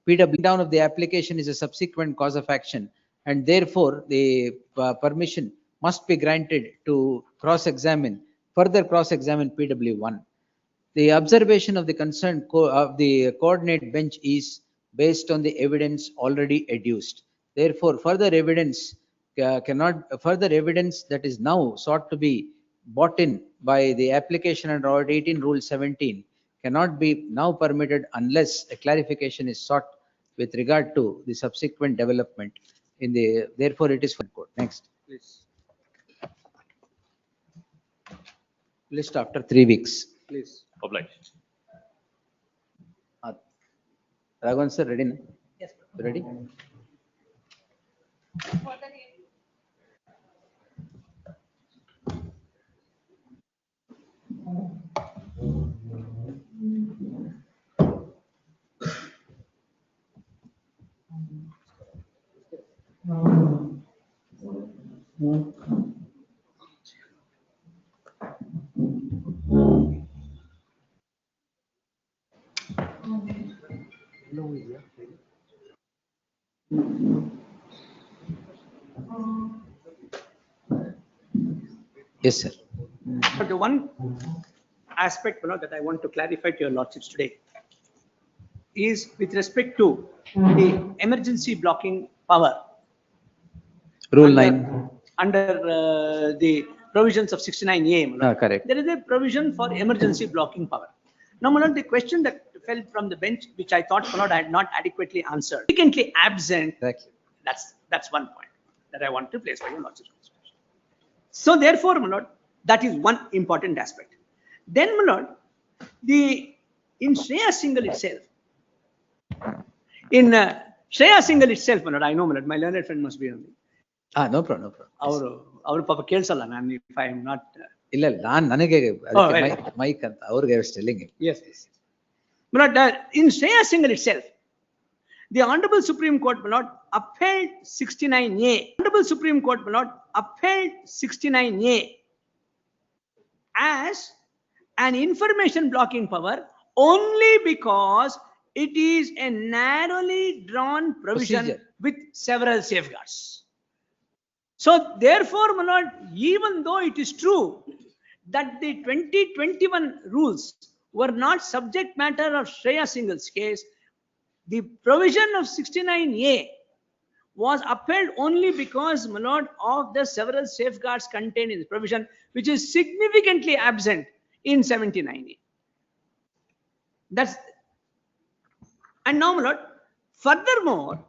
PW down of the application is a subsequent cause of action, and therefore the permission must be granted to further cross-examine PW1. The observation of the concerned of the coordinate bench is based on the evidence already adduced. Therefore, further evidence that is now sought to be brought in by the application under 18 Rule 17 cannot be now permitted unless a clarification is sought with regard to the subsequent development in the. Therefore, it is for court. Next, please. List after 3 weeks, please. Obliged. Raghavan sir, ready? Yes. Ready? Yes, sir. But the one aspect that I want to clarify to your lordships today is with respect to the emergency blocking power. Rule 9. Under the provisions of 69A. Correct. There is a provision for emergency blocking power. Now, my lord, the question that fell from the bench, which I thought, my lord, I had not adequately answered, significantly absent. Exactly. That's one point that I want to place for your lordship's consideration. So, therefore, my lord, that is one important aspect. Then, my lord, in Shreya Singhal itself, my lord, I know, my lord, my learned friend must be on me. No problem, no problem. Our Papa Kelsala, man, if I am not. Mike and our guy was telling him. Yes. But in Shreya Singhal itself, the Honorable Supreme Court will not upheld 69A. Honorable Supreme Court will not upheld 69A as an information blocking power only because it is a narrowly drawn provision Procedure with several safeguards. So therefore, my lord, even though it is true that the 2021 rules were not subject matter of Shreya Singhal's case, the provision of 69A was upheld only because, my lord, of the several safeguards contained in the provision, which is significantly absent in 79A. And now, my lord, furthermore,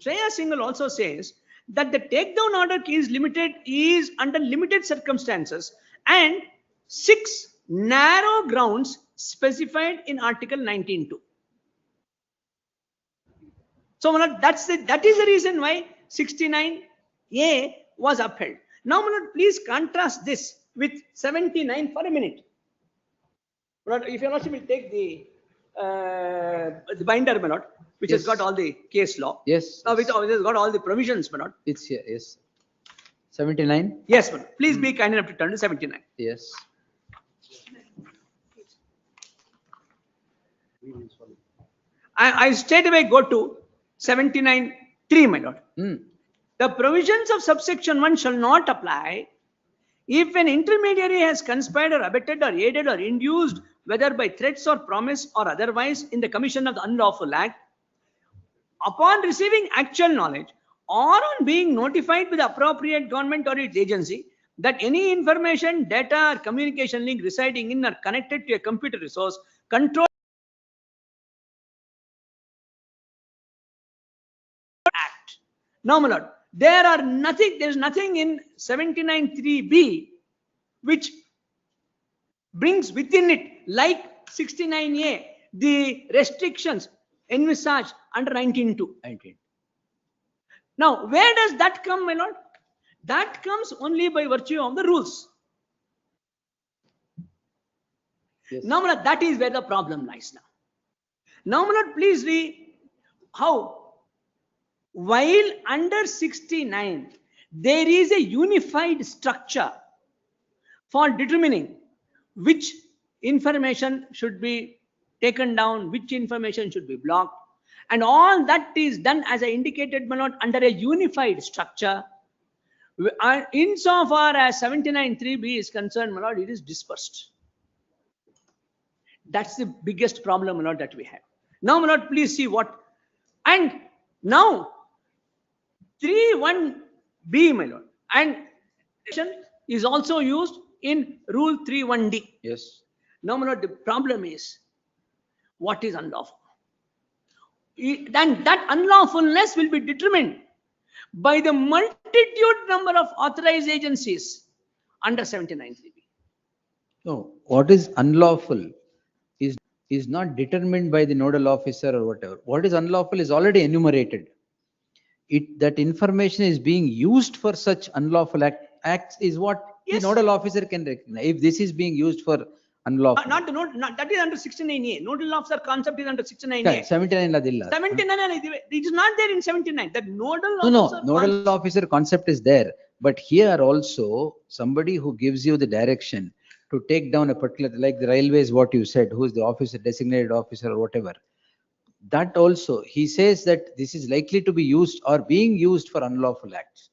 Shreya Singhal also says that the takedown order is under limited circumstances and 6 narrow grounds specified in Article 19(2). So, that is the reason why 69A was upheld. Now, please contrast this with 79 for a minute. If you will take the binder, which has got all the case law. Yes. Which has got all the provisions, It's here. Yes. 79. Yes, please be kind enough to turn to 79. Yes. I straight away go to 79(3), my lord. The provisions of subsection 1 shall not apply if an intermediary has conspired or abetted or aided or induced, whether by threats or promise or otherwise, in the commission of the unlawful act, upon receiving actual knowledge or on being notified by the appropriate government or its agency that any information, data, or communication link residing in or connected to a computer resource controlled act. Now, my lord, there is nothing in 79(3)(b) which brings within it, like 69A, the restrictions envisaged under 19(2). Now, where does that come, my lord? That comes only by virtue of the rules. Yes. Now, my lord, that is where the problem lies now. Now, my lord, please read how, while under 69, there is a unified structure for determining which information should be taken down, which information should be blocked, And all that is done, as I indicated, my lord, under a unified structure. Insofar as 79(3)(b) is concerned, my lord, it is dispersed. That's the biggest problem, my lord, that we have. Now, my lord, please see what. And now 3(1)(b), my lord, and is also used in Rule 3(1)(d). Yes. Now, my lord, the problem is, what is unlawful? Then that unlawfulness will be determined by the multitude number of authorized agencies under 79(3)(b). No, what is unlawful is not determined by the nodal officer or whatever. What is unlawful is already enumerated. That information is being used for such unlawful acts is what Yes. the nodal officer can recognize. If this is being used for unlawful. Not the node, that is under 69A. Nodal officer concept is under 69A. 79 ladilla. 79, it is not there in 79. That nodal No, officer. nodal officer concept is there. But here also, somebody who gives you the direction to take down a particular, like the railways, what you said, who is the officer, designated officer or whatever. That also, he says that this is likely to be used or being used for unlawful acts.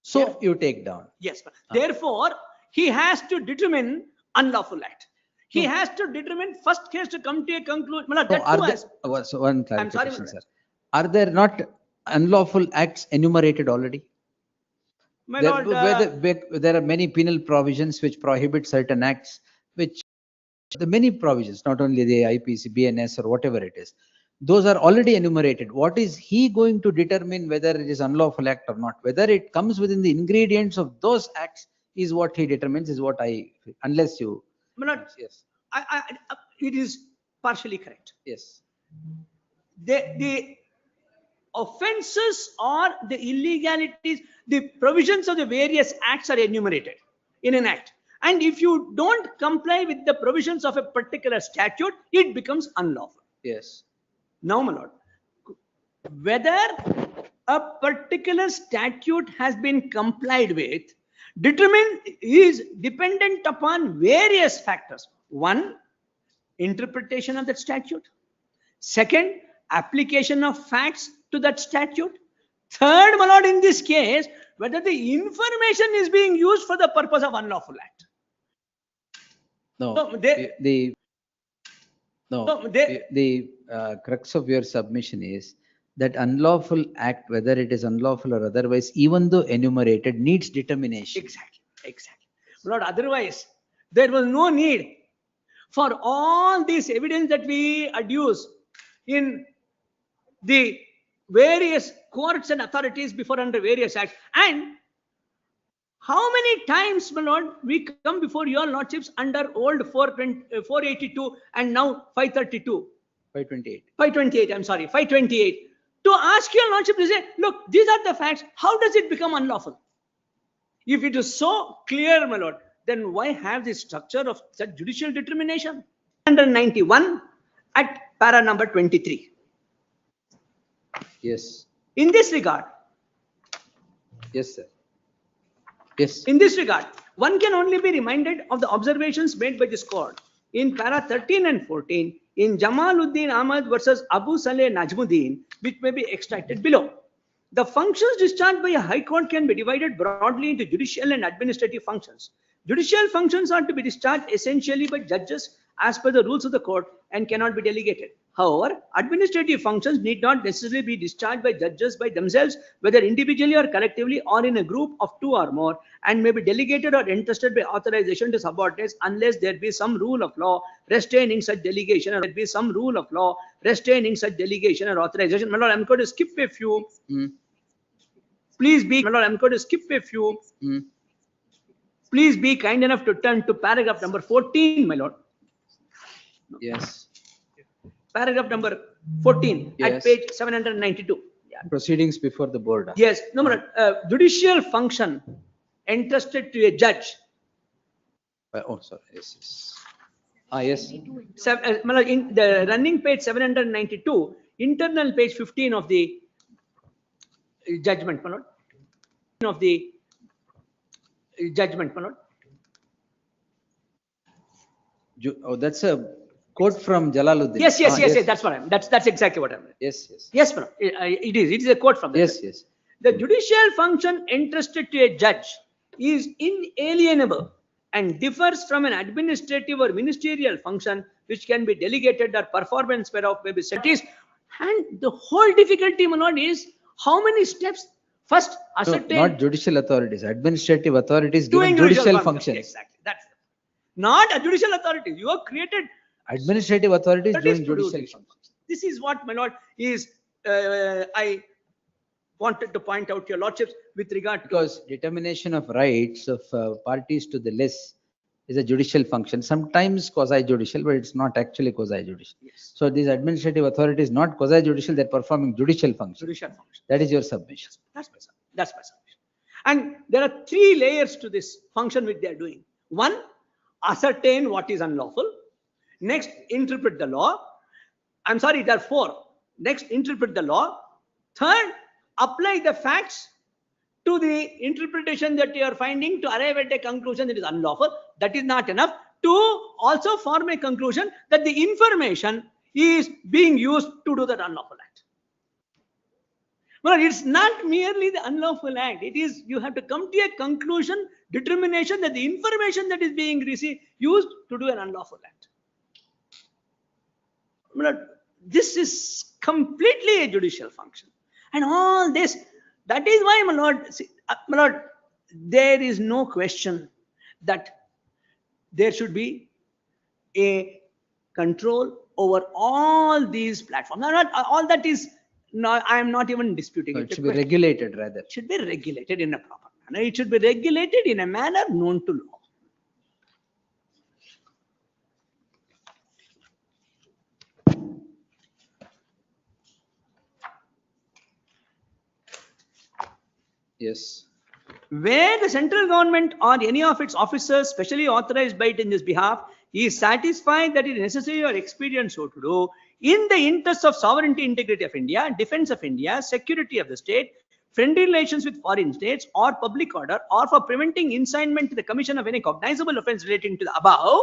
So you take down. Yes. Therefore, he has to determine unlawful act. He has to determine first case to come to a conclusion. So one clarification, sir. Are there not unlawful acts enumerated already? My lord, There are many penal provisions which prohibit certain acts, which the many provisions, not only the IPC, BNS or whatever it is. Those are already enumerated. What is he going to determine whether it is unlawful act or not? Whether it comes within the ingredients of those acts is what he determines, is what unless you. My lord, yes. It is partially correct. Yes. The offenses or the illegalities, the provisions of the various acts are enumerated in an act. And if you don't comply with the provisions of a particular statute, it becomes unlawful. Yes. Now, my lord, whether a particular statute has been complied with is dependent upon various factors. One, interpretation of that statute. Second, application of facts to that statute. Third, my lord, in this case, whether the information is being used for the purpose of unlawful act. No, So the crux of your submission is that unlawful act, whether it is unlawful or otherwise, even though enumerated, needs determination. Exactly. Lord, otherwise, there was no need for all this evidence that we adduce in the various courts and authorities before under various acts. And how many times, my lord, we come before your lordships under old 482 and now 532? 528. 528, I'm sorry, 528. To ask your lordship to say, look, these are the facts. How does it become unlawful? If it is so clear, my lord, then why have the structure of such judicial determination? 191 at para number 23. Yes. In this regard. Yes, sir. Yes. In this regard, one can only be reminded of the observations made by this court in para 13 and 14 in Jamaluddin Ahmad versus Abu Saleh Najmuddin, which may be extracted below. The functions discharged by a high court can be divided broadly into judicial and administrative functions. Judicial functions are to be discharged essentially by judges as per the rules of the court and cannot be delegated. However, administrative functions need not necessarily be discharged by judges by themselves, whether individually or collectively or in a group of two or more, and may be delegated or entrusted by authorization to subordinates unless there be some rule of law restraining such delegation, or there be some rule of law restraining such delegation or authorization. My lord, I'm going to skip a few. Please be, my lord, I'm going to skip a few. Please be kind enough to turn to paragraph number 14, my lord. Yes. Paragraph number 14 at page 792. Yeah. Proceedings before the board. Yes. No, judicial function entrusted to a judge. Oh, sorry. Yes. Yes. In the running page 792, internal page 15 of the judgment, my lord. Of the judgment, my lord. Oh, that's a Quote from Jalaluddin. Yes, yes, yes, yes. That's what I'm. That's exactly what I'm. Yes, yes. Yes, madam. It is. It is a quote from that. Yes, yes. The judicial function entrusted to a judge is inalienable and differs from an administrative or ministerial function which can be delegated or performance whereof may be set. And the whole difficulty, my lord, is how many steps first ascertain. No, not judicial authorities, administrative authorities doing given judicial functions. Exactly. That's not a judicial authority. You have created Administrative authorities doing to do judicial judicial functions. This is what, my lord, is I wanted to point out, your lordships, with regard to. Because determination of rights of parties to the less is a judicial function, sometimes quasi-judicial, but it's not actually quasi-judicial. Yes. So these administrative authorities, not quasi-judicial, they're performing judicial functions. Judicial function. That is your submission. That's my submission. And there are three layers to this function which they are doing. One, ascertain what is unlawful. Next, interpret the law. I'm sorry, there are four. Next, interpret the law. Third, apply the facts to the interpretation that you are finding to arrive at a conclusion that is unlawful. That is not enough. To also form a conclusion that the information is being used to do that unlawful act. Well, it's not merely the unlawful act. It is, you have to come to a conclusion, determination that the information that is being received, used to do an unlawful act. Well, this is completely a judicial function. And all this, that is why, my lord, there is no question that there should be a control over all these platforms. Now, not all that is, no, I am not even disputing So it. it should be regulated rather. It should be regulated in a proper manner. It should be regulated in a manner known to law. Yes. Where the central government or any of its officers specially authorized by it in this behalf is satisfied that it is necessary or expedient so to do in the interest of sovereignty, integrity of India, defense of India, security of the state, friendly relations with foreign states, or public order, or for preventing incitement to the commission of any cognizable offence relating to the above,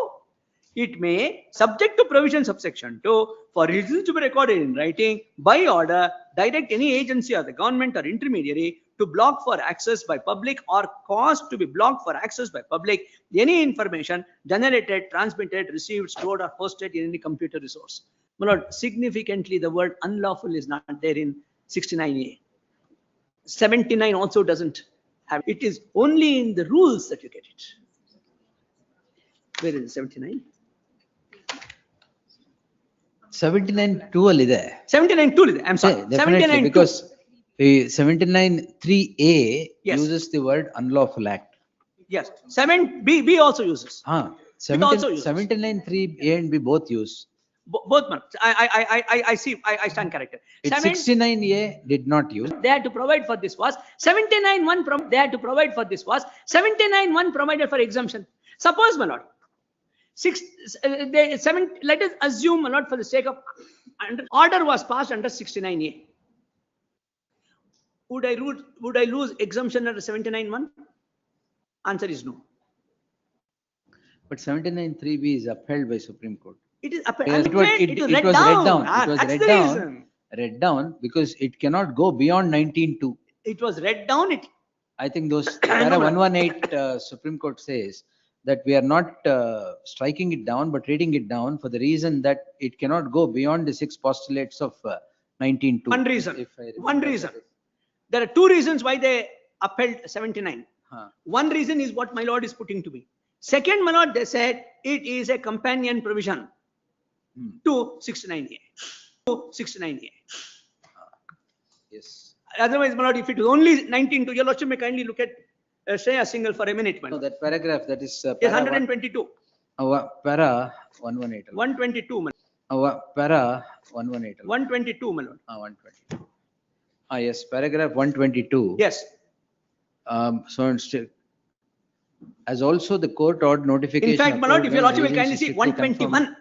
it may, subject to provisions of section 2, for reasons to be recorded in writing, by order, direct any agency or the government or intermediary to block for access by public or cause to be blocked for access by public any information generated, transmitted, received, stored, or hosted in any computer resource. My lord, significantly, the word unlawful is not there in 69A. 79 also doesn't have it. Is only in the rules that you get it. Where is 79? 79 2 there. 79 2 I'm sorry. Yeah, definitely, 79 because 79 3A Yes. uses the word unlawful act. Yes. 7B also uses. Ah, also uses. 79 3A and B both use. Both man. I see. I stand corrected. 69A did not use. They had to provide for this was 79(1). They had to provide for this was 79(1) provided for exemption. Suppose, my lord, let us assume, my lord, for the sake of order was passed under 69A. Would I lose exemption under 79(1)? Answer is no. But 79 3B is upheld by Supreme Court. It is upheld. Yes, it was read down. It was read down because it cannot go beyond 19.2. It was read down. I think those para 118 Supreme Court says that we are not striking it down, but reading it down for the reason that it cannot go beyond the 6 postulates of 19.2. One reason. One reason. There are two reasons why they upheld 79. One reason is what my lord is putting to me. Second, my lord, they said it is a companion provision to 69A. Yes. Otherwise, my lord, if it is only 19.2, your lordship may kindly look at Shreya Singhal for a minute. No, that paragraph, that is yes, 122. Para 118. 122, my lord. Para 118. 122, my lord. 122. Yes, paragraph 122. Yes. So instead, as also the court ordered notification. In fact, my lord, if your lordship will kindly see 121.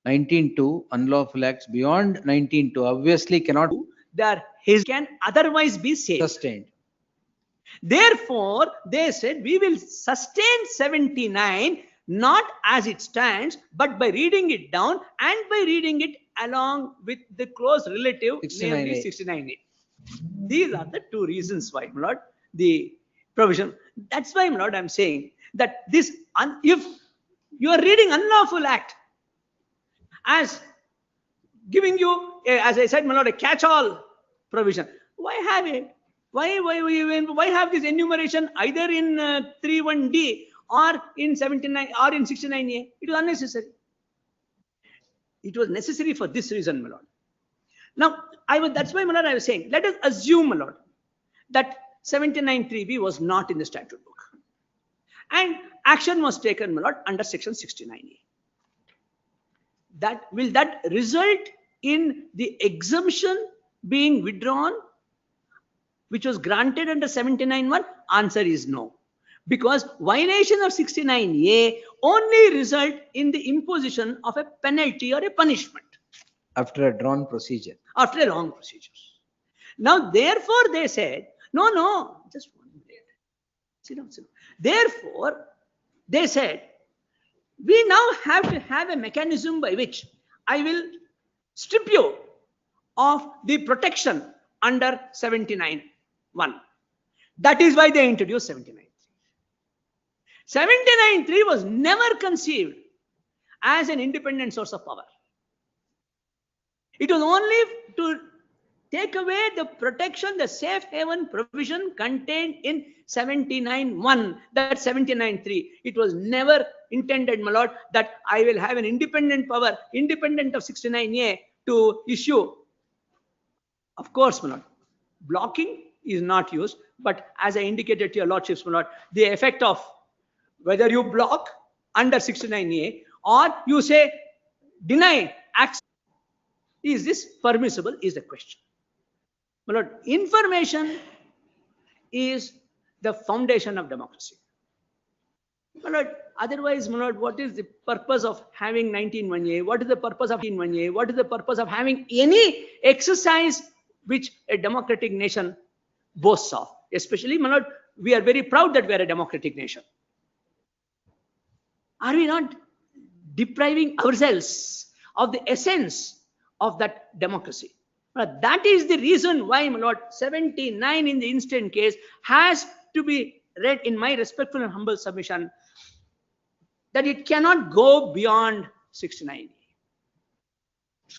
19.2 unlawful acts beyond 19.2 obviously cannot. His can otherwise be sustained. Therefore, they said we will sustain 79 not as it stands, but by reading it down and by reading it along with the close relative, namely 69A. These are the two reasons why, my lord, the provision. That's why, my lord, I'm saying that this, if you are reading unlawful act as giving you, as I said, my lord, a catch-all provision, why have it? Why have this enumeration either in 31D or in 79 or in 69A? It was unnecessary. It was necessary for this reason, my lord. Now, that's why, my lord, I was saying, let us assume, my lord, that 79(3)B was not in the statute book, and action was taken, my lord, under section 69A. Will that result in the exemption being withdrawn, which was granted under 79(1)? Answer is no, because violation of 69A only result in the imposition of a penalty or a punishment after a drawn procedure. After a long procedure. Now, therefore, they said, no, just 1 minute. Sit down. Therefore, they said, we now have to have a mechanism by which I will strip you of the protection under 79(1). That is why they introduced 79(3). 79(3) was never conceived as an independent source of power. It was only to take away the protection, the safe haven provision contained in 79(1), that 79(3). It was never intended, my lord, that I will have an independent power, independent of 69A, to issue. Of course, my lord, blocking is not used, but as I indicated to your lordships, my lord, the effect of whether you block under 69A or you say deny access, is this permissible, is the question. My lord, information is the foundation of democracy. My lord, otherwise, my lord, what is the purpose of having 19(1)A? What is the purpose of 19(1)A? What is the purpose of having any exercise which a democratic nation boasts of? Especially, my lord, we are very proud that we are a democratic nation. Are we not depriving ourselves of the essence of that democracy? That is the reason why, my lord, 79 in the instant case has to be read, in my respectful and humble submission, that it cannot go beyond 69.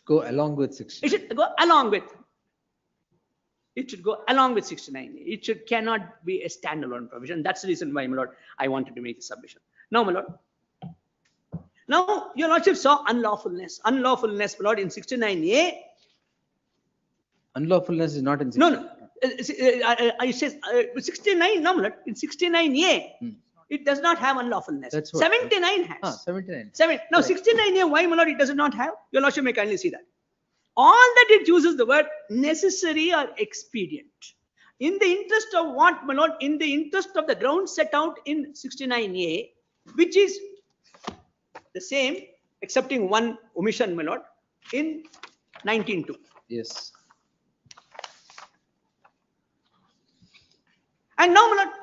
Go along with 69. It should go along with. It should go along with 69. It cannot be a standalone provision. That's the reason why, my lord, I wanted to make the submission. Now, my lord. Now, your lordship saw unlawfulness. Unlawfulness, my lord, in 69A. Unlawfulness is not in 69. No. I says 69. No, my lord, in 69A, it does not have unlawfulness. That's what, 79 has. 79. Now, 69A, why, my lord, it does not have? Your lordship may kindly see that. All that it uses the word necessary or expedient. In the interest of what, my lord? In the interest of the ground set out in 69A, which is the same, excepting one omission, my lord, in 19(2). Yes. And now, my lord,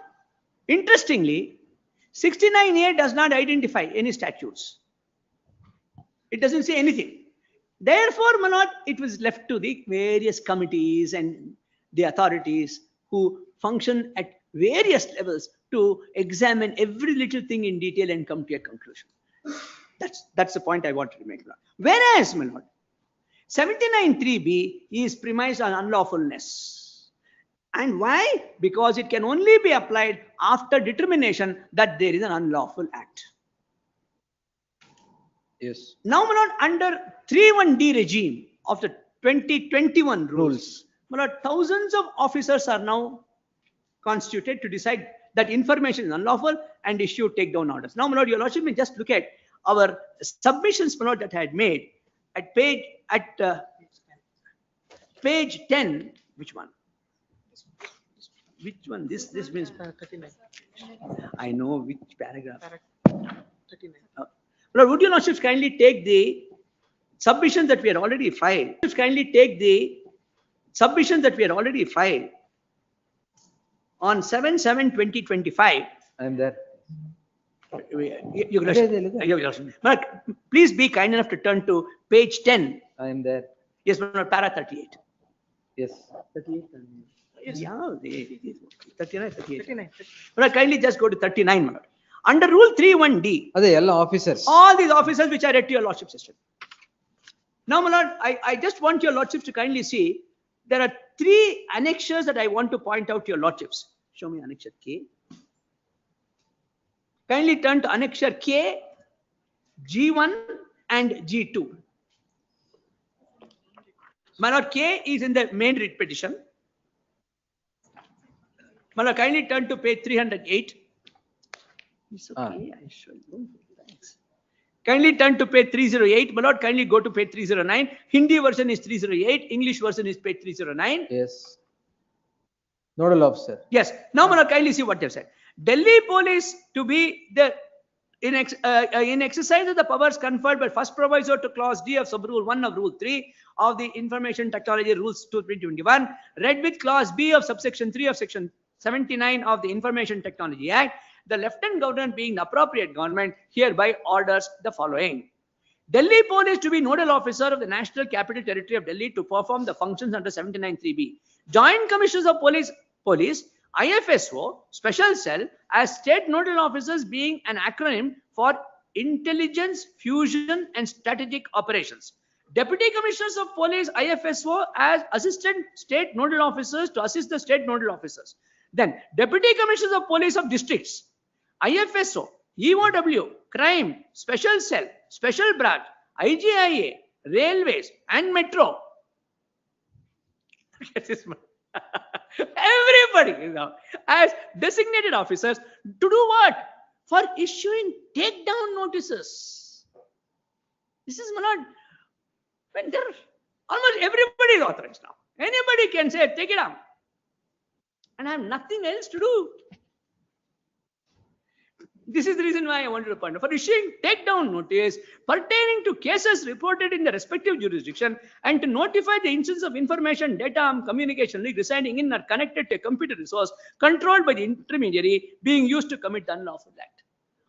interestingly, 69A does not identify any statutes. It doesn't say anything. Therefore, my lord, it was left to the various committees and the authorities who function at various levels to examine every little thing in detail and come to a conclusion. That's the point I wanted to make. Whereas, my lord, 79(3)B is premised on unlawfulness. And why? Because it can only be applied after determination that there is an unlawful act. Yes. Now, my lord, under 3(1)D regime of the 2021 rules, my lord, thousands of officers are now constituted to decide that information is unlawful and issue takedown orders. Now, my lord, your lordship may just look at our submissions, my lord, that I had made at page 10. Which one? Which one? This means 39. I know which paragraph. 39. Lord, would your lordships kindly take the submissions that we had already filed? Kindly take the submissions that we had already filed on 7/7/2025. I am there. Your Lordship. But please be kind enough to turn to page 10. I am there. Yes, my Lord, para 38. Yes. 38. Yeah, 39, 38. 39. But kindly just go to 39, my Lord. Under Rule 3(1)(d), Are they all officers? all these officers which are read to your Lordship's system. Now, my Lord, I just want your Lordships to kindly see, there are 3 annexures that I want to point out to your Lordships. Show me annexure K. Kindly turn to annexure K, G1 and G2. My Lord, K is in the main writ petition. My Lord, kindly turn to page 308. It's okay, I show you. Thanks. Kindly turn to page 308. My Lord, kindly go to page 309. Hindi version is 308. English version is page 309. Yes. Nodal officer. Yes. Now, my Lord, kindly see what they've said. Delhi police to be the in exercise of the powers conferred by first proviso to clause D of subrule 1 of rule 3 of the Information Technology Rules 2021, read with clause B of subsection 3 of section 79 of the Information Technology Act, the Lieutenant Governor being the appropriate government hereby orders the following. Delhi police to be nodal officer of the National Capital Territory of Delhi to perform the functions under 79(3)(b). Joint Commissioners of Police, IFSO, Special Cell as state nodal officers being an acronym for Intelligence, Fusion and Strategic Operations. Deputy Commissioners of Police, IFSO as assistant state nodal officers to assist the state nodal officers. Then Deputy Commissioners of Police of districts, IFSO, EOW, Crime, Special Cell, Special Branch, IGIA, Railways and Metro. Everybody is now as designated officers to do what? For issuing takedown notices. This is, my Lord, when there almost everybody is authorized now. Anybody can say, take it down. And I have nothing else to do. This is the reason why I wanted to point out. For issuing takedown notice pertaining to cases reported in the respective jurisdiction and to notify the instance of information, data, and communication residing in or connected to a computer resource controlled by the intermediary being used to commit the unlawful act.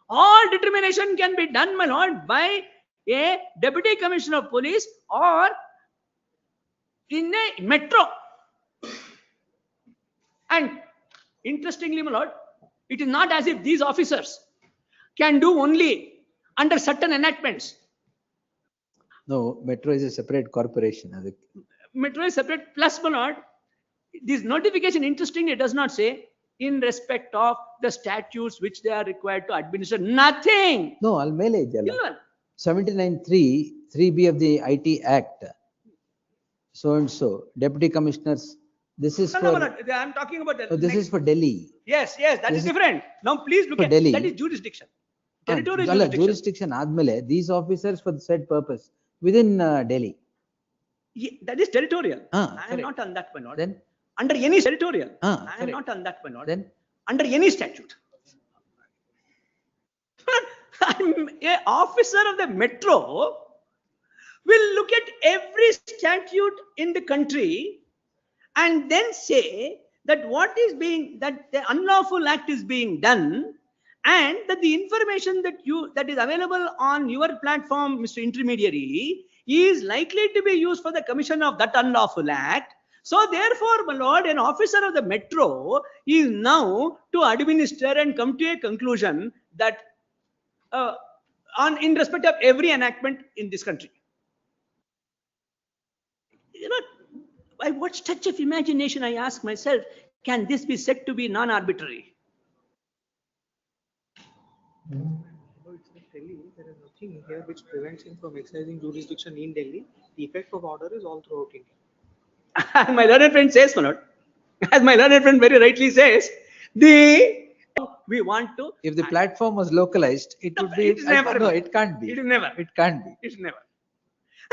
All determination can be done, my Lord, by a Deputy Commissioner of Police or in a metro. And interestingly, my Lord, it is not as if these officers can do only under certain enactments. No, Metro is a separate corporation. Metro is separate, plus, my Lord, this notification, interestingly, does not say in respect of the statutes which they are required to administer. Nothing. No, Almele Jala. 79(3), 3B of the IT Act. So and so, Deputy Commissioners. This is no, I'm talking about the this is for Delhi. Yes, that is different. Now please look at Delhi. That is jurisdiction. Territorial jurisdiction. These officers for the said purpose within Delhi. Yeah, that is territorial. I am not on that, my Lord. Then under any territorial. I am not on that, my Lord. Then under any statute. I'm an officer of the metro will look at every statute in the country and then say that that the unlawful act is being done, and that the information that is available on your platform, Mr. Intermediary, is likely to be used for the commission of that unlawful act. So therefore, my Lord, an officer of the metro is now to administer and come to a conclusion that in respect of every enactment in this country. By what stretch of imagination, I ask myself, can this be said to be non-arbitrary? Delhi, there is nothing here which prevents him from exercising jurisdiction in Delhi. The effect of order is all throughout India. My learned friend says, my Lord, as my learned friend very rightly says, we want to. If the platform was localized, it would be. It is never. No, it can't be. It is never. It can't be. It's never.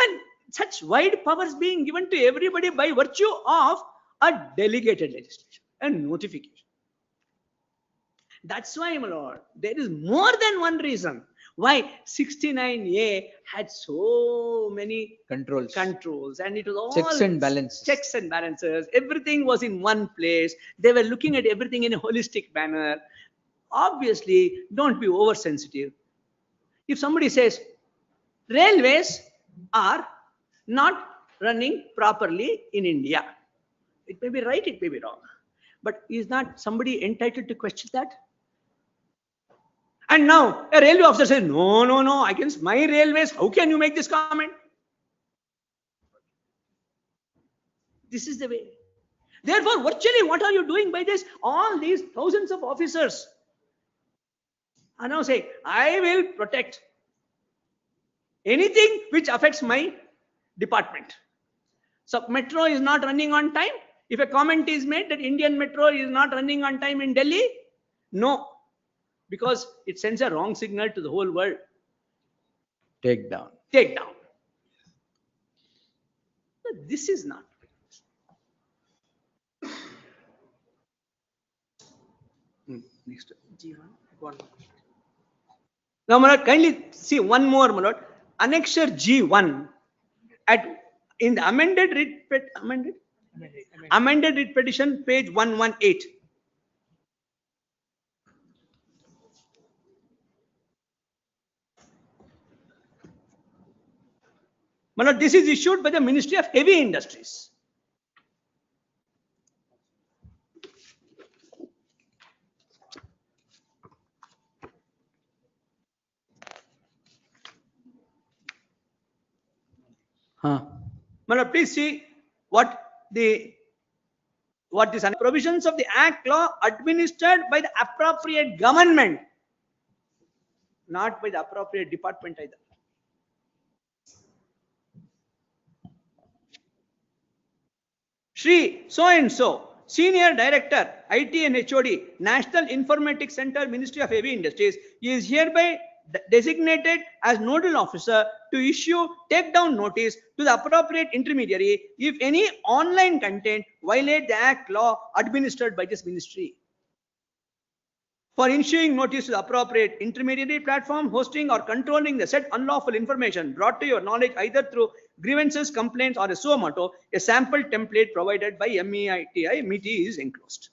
And such wide powers being given to everybody by virtue of a delegated legislation and notification. That's why, my Lord, there is more than one reason why 69A had so many controls, and it was all checks and balances. Everything was in one place. They were looking at everything in a holistic manner. obviously don't be oversensitive. If somebody says railways are not running properly in India, it may be right, it may be wrong, but is not somebody entitled to question that? And now a railway officer says, no, no, no, against my railways, how can you make this comment? This is the way. Therefore, virtually, what are you doing by this? All these thousands of officers are now saying, I will protect anything which affects my department. So metro is not running on time. If a comment is made that Indian metro is not running on time in Delhi, no, because it sends a wrong signal to the whole world. Take down. Take down. But this is not. Next. G1. One. Now, my lord, kindly see one more, my lord. Annexure G1 in the amended writ petition, page 118. My lord, this is issued by the Ministry of Heavy Industries. My lord, please see what these provisions of the Act law administered by the appropriate government, not by the appropriate department either. Shri so and so, Senior Director, IT and HOD, National Informatics Center, Ministry of Heavy Industries, is hereby designated as nodal officer to issue takedown notice to the appropriate intermediary if any online content violate the Act law administered by this ministry. For issuing notice to the appropriate intermediary platform, hosting or controlling the said unlawful information brought to your knowledge either through grievances, complaints, or a suo motu, a sample template provided by MeitI is enclosed.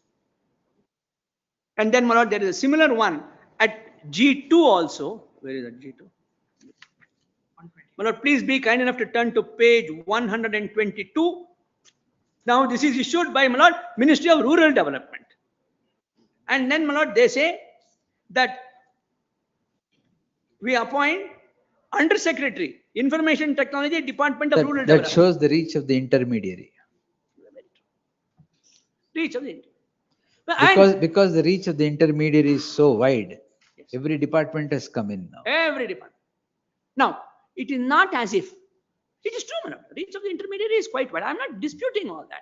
And then, my lord, there is a similar one at G2 also. Where is that G2? My lord, please be kind enough to turn to page 122. Now, this is issued by, my lord, Ministry of Rural Development. And then, my lord, they say that we appoint Under Secretary, Information Technology, Department of Rural Development. That shows the reach of the intermediary. Reach of the Because the reach of the intermediary is so wide, yes, every department has come in now. Every department. Now, it is not as if, it is true, my lord, reach of the intermediary is quite wide. I am not disputing all that.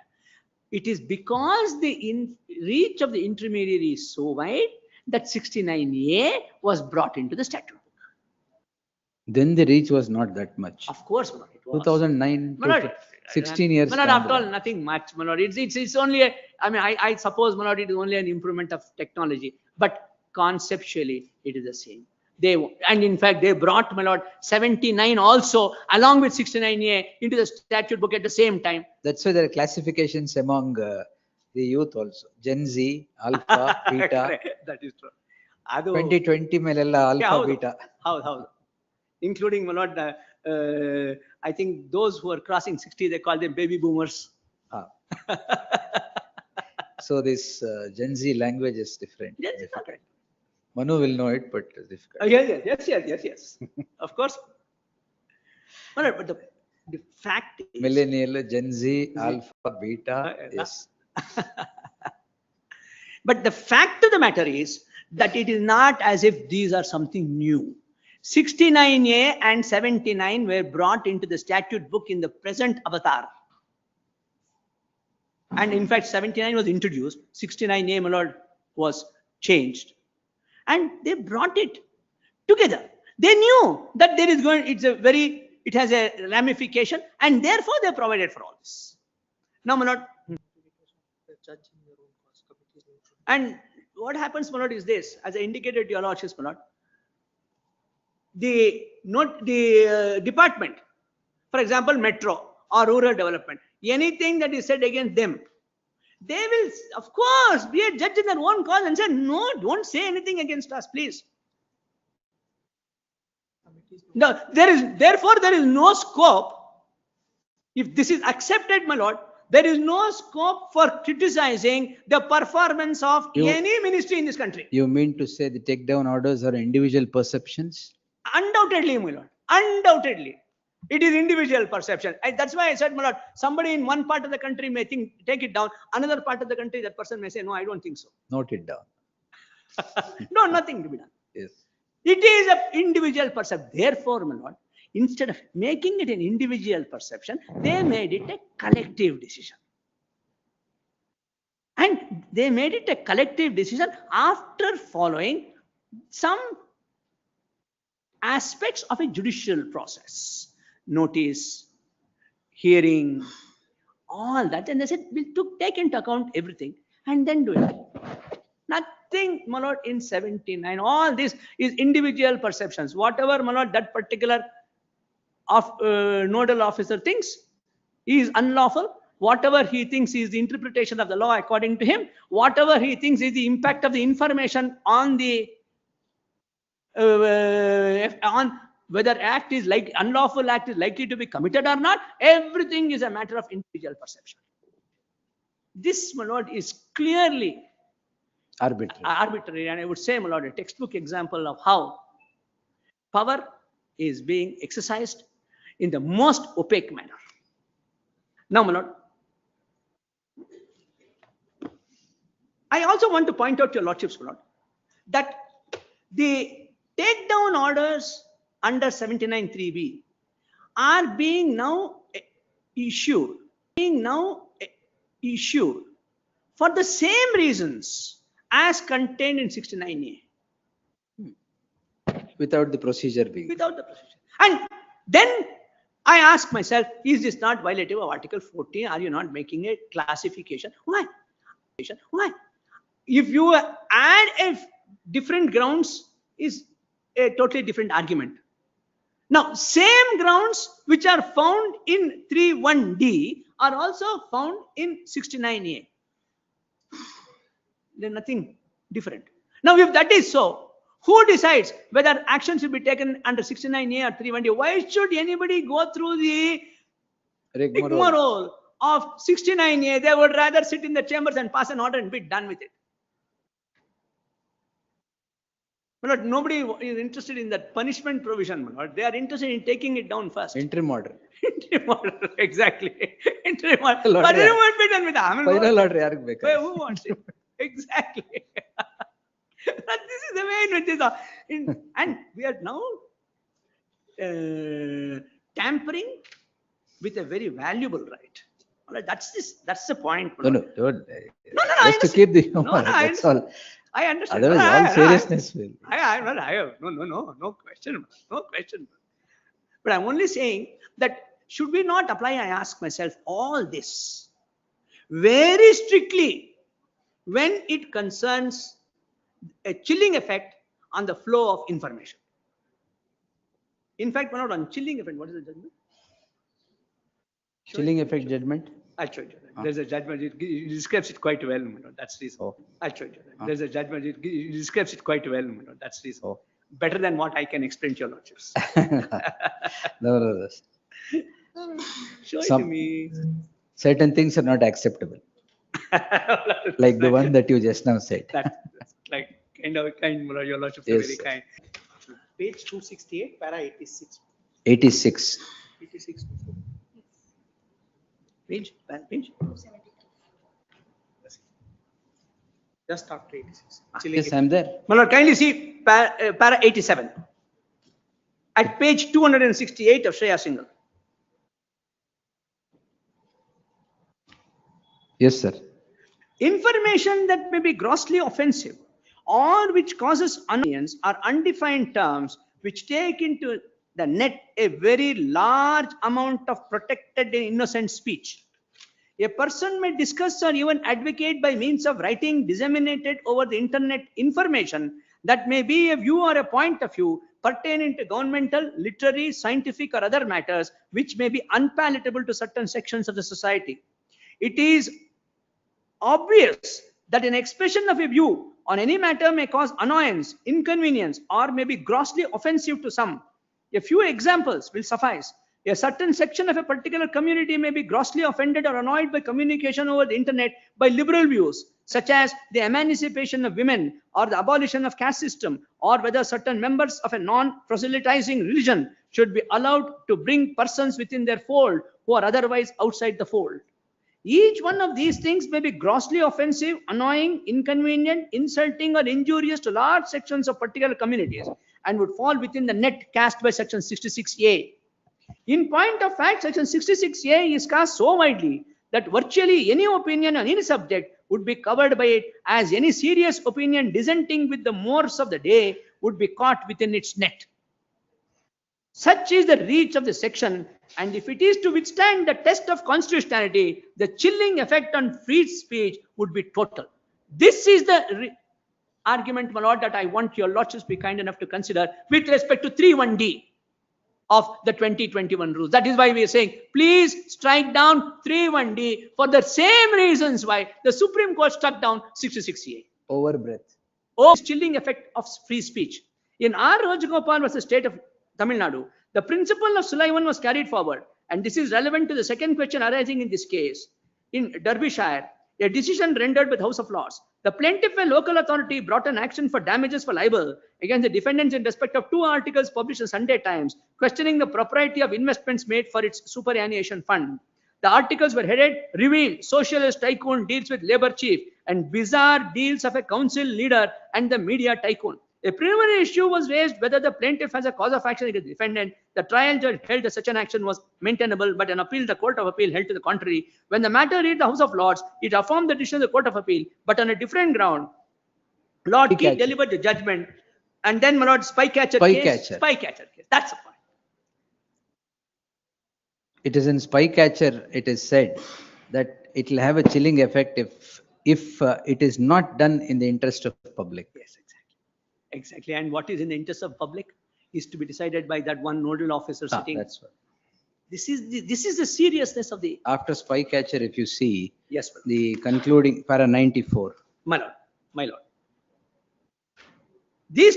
It is because the reach of the intermediary is so wide that 69A was brought into the statute. Then the reach was not that much. Of course, my lord, it was. 2009 to 16 years. My lord, after all, nothing much, my lord. It's only a, I suppose, my lord, it is only an improvement of technology, but conceptually it is the same. And in fact, they brought, my lord, 79 also along with 69A into the statute book at the same time. That's why there are classifications among the youth also. Gen Z, Alpha, Beta. That is true. 2020 melella Alpha, Beta. How? Including, my lord, I think those who are crossing 60, they call them baby boomers. So this Gen Z language is different. Yes, different. Manu will know it, but it's difficult. Yes. Of course. But the fact is, Millennial, Gen Z, Alpha, Beta, yes. But the fact of the matter is that it is not as if these are something new. 69A and 79 were brought into the statute book in the present avatar. And in fact, 79 was introduced, 69A, my lord, was changed. And they brought it together. They knew that there is it has a ramification, and therefore they provided for all this. Now, my lord, and what happens, my lord, is this, as I indicated to your lordships, my lord, the department, for example, metro or rural development, anything that is said against them, They will, of course, be a judge in their own cause and say, no, don't say anything against us, please. No, therefore, there is no scope. If this is accepted, my lord, there is no scope for criticizing the performance of any ministry in this country. You mean to say the takedown orders are individual perceptions? Undoubtedly, my lord. Undoubtedly. It is individual perception. That's why I said, my lord, somebody in one part of the country may think, take it down. Another part of the country, that person may say, no, I don't think so. Note it down. No, nothing to be done. Yes. It is an individual perception. Therefore, my lord, instead of making it an individual perception, they made it a collective decision. And they made it a collective decision after following some aspects of a judicial process. Notice, hearing, all that. And they said, we'll take into account everything and then do it. Nothing, my lord, in 79. All this is individual perceptions. Whatever, my lord, that particular nodal officer thinks is unlawful. Whatever he thinks is the interpretation of the law according to him. Whatever he thinks is the impact of the information on the on whether act is like unlawful act is likely to be committed or not. Everything is a matter of individual perception. This, my lord, is clearly arbitrary, and I would say, my lord, a textbook example of how power is being exercised in the most opaque manner. Now, my lord, I also want to point out to your lordships, my lord, that the takedown orders under 79(3)(b) are being now issued for the same reasons as contained in 69A. Without the procedure being. Without the procedure. And then I ask myself, is this not violative of Article 14? Are you not making a classification? Why? Why? If you add a different grounds, is a totally different argument. Now, same grounds which are found in 3(1)(d) are also found in 69A. There's nothing different. Now, if that is so, who decides whether action should be taken under 69A or 3(1)(d)? Why should anybody go through the rigmarole of 69A? They would rather sit in the chambers and pass an order and be done with it. But nobody is interested in that punishment provision. They are interested in taking it down first. Interim order. Interim order, exactly. Interim order. But it won't be done with that. Final order. Who wants it? Exactly. This is the way in which this and we are now tampering with a very valuable right. That's the point. No, just to keep the humor. That's all. I understand. Otherwise, all seriousness will. No question. No question. But I'm only saying that should we not apply, I ask myself, all this very strictly when it concerns a chilling effect on the flow of information. In fact, we're not on chilling effect. What is the judgment? Chilling effect judgment? I'll show you. There's a judgment. It describes it quite well. That's the reason. Oh. I'll show you. There's a judgment. It describes it quite well. That's the reason. Oh. Better than what I can explain to your lordships. No. Show it to me. Certain things are not acceptable. Like the one that you just now said. That's like kind, your lordships are very kind. Page 268, para 86. 86. 86. Page? 270. Just after 86. Yes, I'm there. Malor, kindly see para 87. At page 268 of Shreya Singhal. Yes, sir. Information that may be grossly offensive or which causes annoyance are undefined terms which take into the net a very large amount of protected and innocent speech. A person may discuss or even advocate by means of writing disseminated over the internet information that may be a view or a point of view pertaining to governmental, literary, scientific or other matters which may be unpalatable to certain sections of the society. It is obvious that an expression of a view on any matter may cause annoyance, inconvenience, or may be grossly offensive to some. A few examples will suffice. A certain section of a particular community may be grossly offended or annoyed by communication over the internet by liberal views, such as the emancipation of women or the abolition of caste system, or whether certain members of a non-proselytizing religion should be allowed to bring persons within their fold who are otherwise outside the fold. Each one of these things may be grossly offensive, annoying, inconvenient, insulting, or injurious to large sections of particular communities and would fall within the net cast by section 66A. In point of fact, section 66A is cast so widely that virtually any opinion on any subject would be covered by it, as any serious opinion dissenting with the mores of the day would be caught within its net. Such is the reach of the section, and if it is to withstand the test of constitutionality, the chilling effect on free speech would be total. This is the argument, my lord, that I want your lordships to be kind enough to consider with respect to 3(1)(d) of the 2021 rules. That is why we are saying, please strike down 3(1)(d) for the same reasons why the Supreme Court struck down 66A. Overbreadth. Oh, chilling effect of free speech. In R. Rajagopal versus State of Tamil Nadu, the principle of Sullivan was carried forward, and this is relevant to the second question arising in this case. In Derbyshire, a decision rendered by the House of Lords, the plaintiff, a local authority, brought an action for damages for libel against the defendants in respect of 2 articles published in Sunday Times, questioning the propriety of investments made for its superannuation fund. The articles were headed, "Revealed, Socialist Tycoon Deals with Labour Chief," and "Bizarre Deals of a Council Leader and the Media Tycoon." A preliminary issue was raised whether the plaintiff has a cause of action against the defendant. The trial judge held that such an action was maintainable, but an appeal, the Court of Appeal, held to the contrary. When the matter reached the House of Lords, it affirmed the decision of the Court of Appeal, but on a different ground. Lord Keith delivered the judgment, and then my lord, Spycatcher case. That's the point. It is in Spycatcher, it is said that it will have a chilling effect if it is not done in the interest of the public. Yes, exactly. And what is in the interest of public is to be decided by that one nodal officer sitting. That's what. This is the seriousness of the. After Spycatcher, if you see, yes, the concluding para 94. My lord. These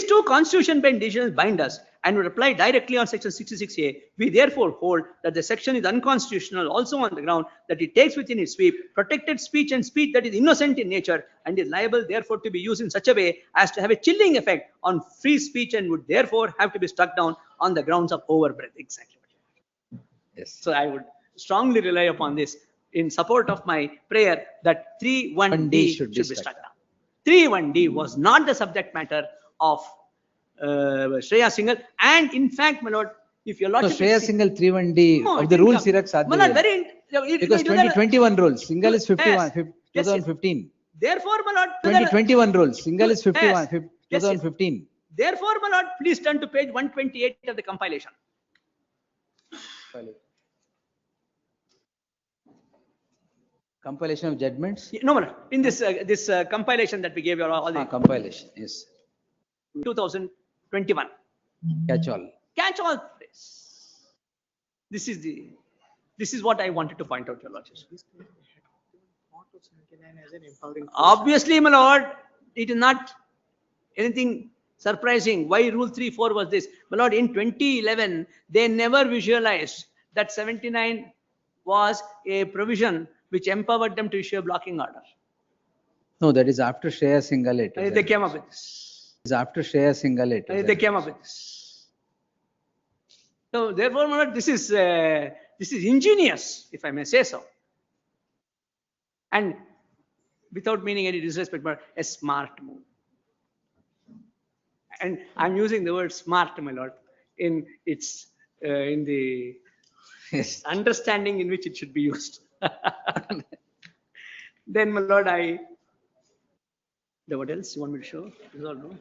two constitution-bent decisions bind us and would apply directly on section 66A. We therefore hold that the section is unconstitutional also on the ground that it takes within its sweep protected speech and speech that is innocent in nature and is liable therefore to be used in such a way as to have a chilling effect on free speech and would therefore have to be struck down on the grounds of overbreadth. Exactly. Yes. So I would strongly rely upon this in support of my prayer that 3(1)(d) should be struck down. 3(1)(d) was not the subject matter of Shreya Singhal, and in fact, my lord, if your lordship. So Shreya Singhal 3(1)(d) of the rules because 2021 rules, Singhal is 51, 2015. Therefore, my lord, 2021 rules, Singhal is 51, 2015. Therefore, my lord, please turn to page 128 of the compilation. Compilation of judgments? No, my lord. In this compilation that we gave you all the compilation, yes. 2021. Catch all. This is what I wanted to point out, your lordship. Obviously, my lord, it is not anything surprising. Why rule 3(4) was this? My lord, in 2011, they never visualized that 79 was a provision which empowered them to issue a blocking order. No, that is after Shreya Singhal. They came up with this. It's after Shreya Singhal. They came up with this. So therefore, my lord, this is ingenious, if I may say so, and without meaning any disrespect, but a smart move. And I'm using the word smart, my lord, in its in the understanding in which it should be used. Then, my lord, what else you want me to show?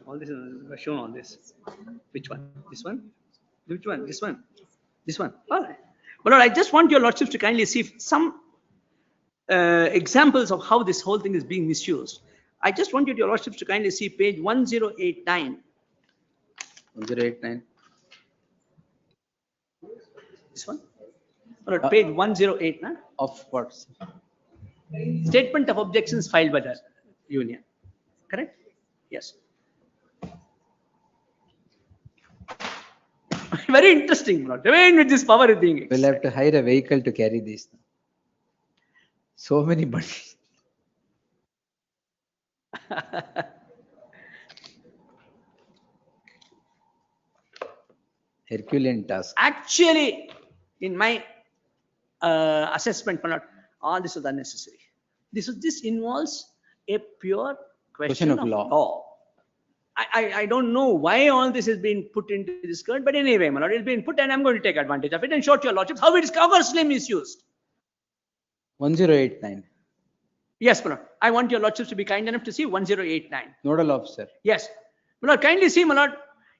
All this is shown on this. Which one? This one? Which one? This one? This one? All right. But Lord, I just want your lordships to kindly see some examples of how this whole thing is being misused. I just want your lordships to kindly see page 1089. 1089. This one? Lord, page 108, na? Of what? Statement of objections filed by the union. Correct? Yes. Very interesting, Lord. The way in which this power is being We'll have to hire a vehicle to carry these. So many bundles. Herculean task. Actually, in my assessment, my Lord, all this was unnecessary. This involves a pure question of law. I don't know why all this has been put into this court, but anyway, my Lord, it's been put and I'm going to take advantage of it and show to your lordships how it is coversely misused. 1089. Yes, my Lord. I want your lordships to be kind enough to see 1089. Nodal officer. Yes. My Lord, kindly see, my Lord,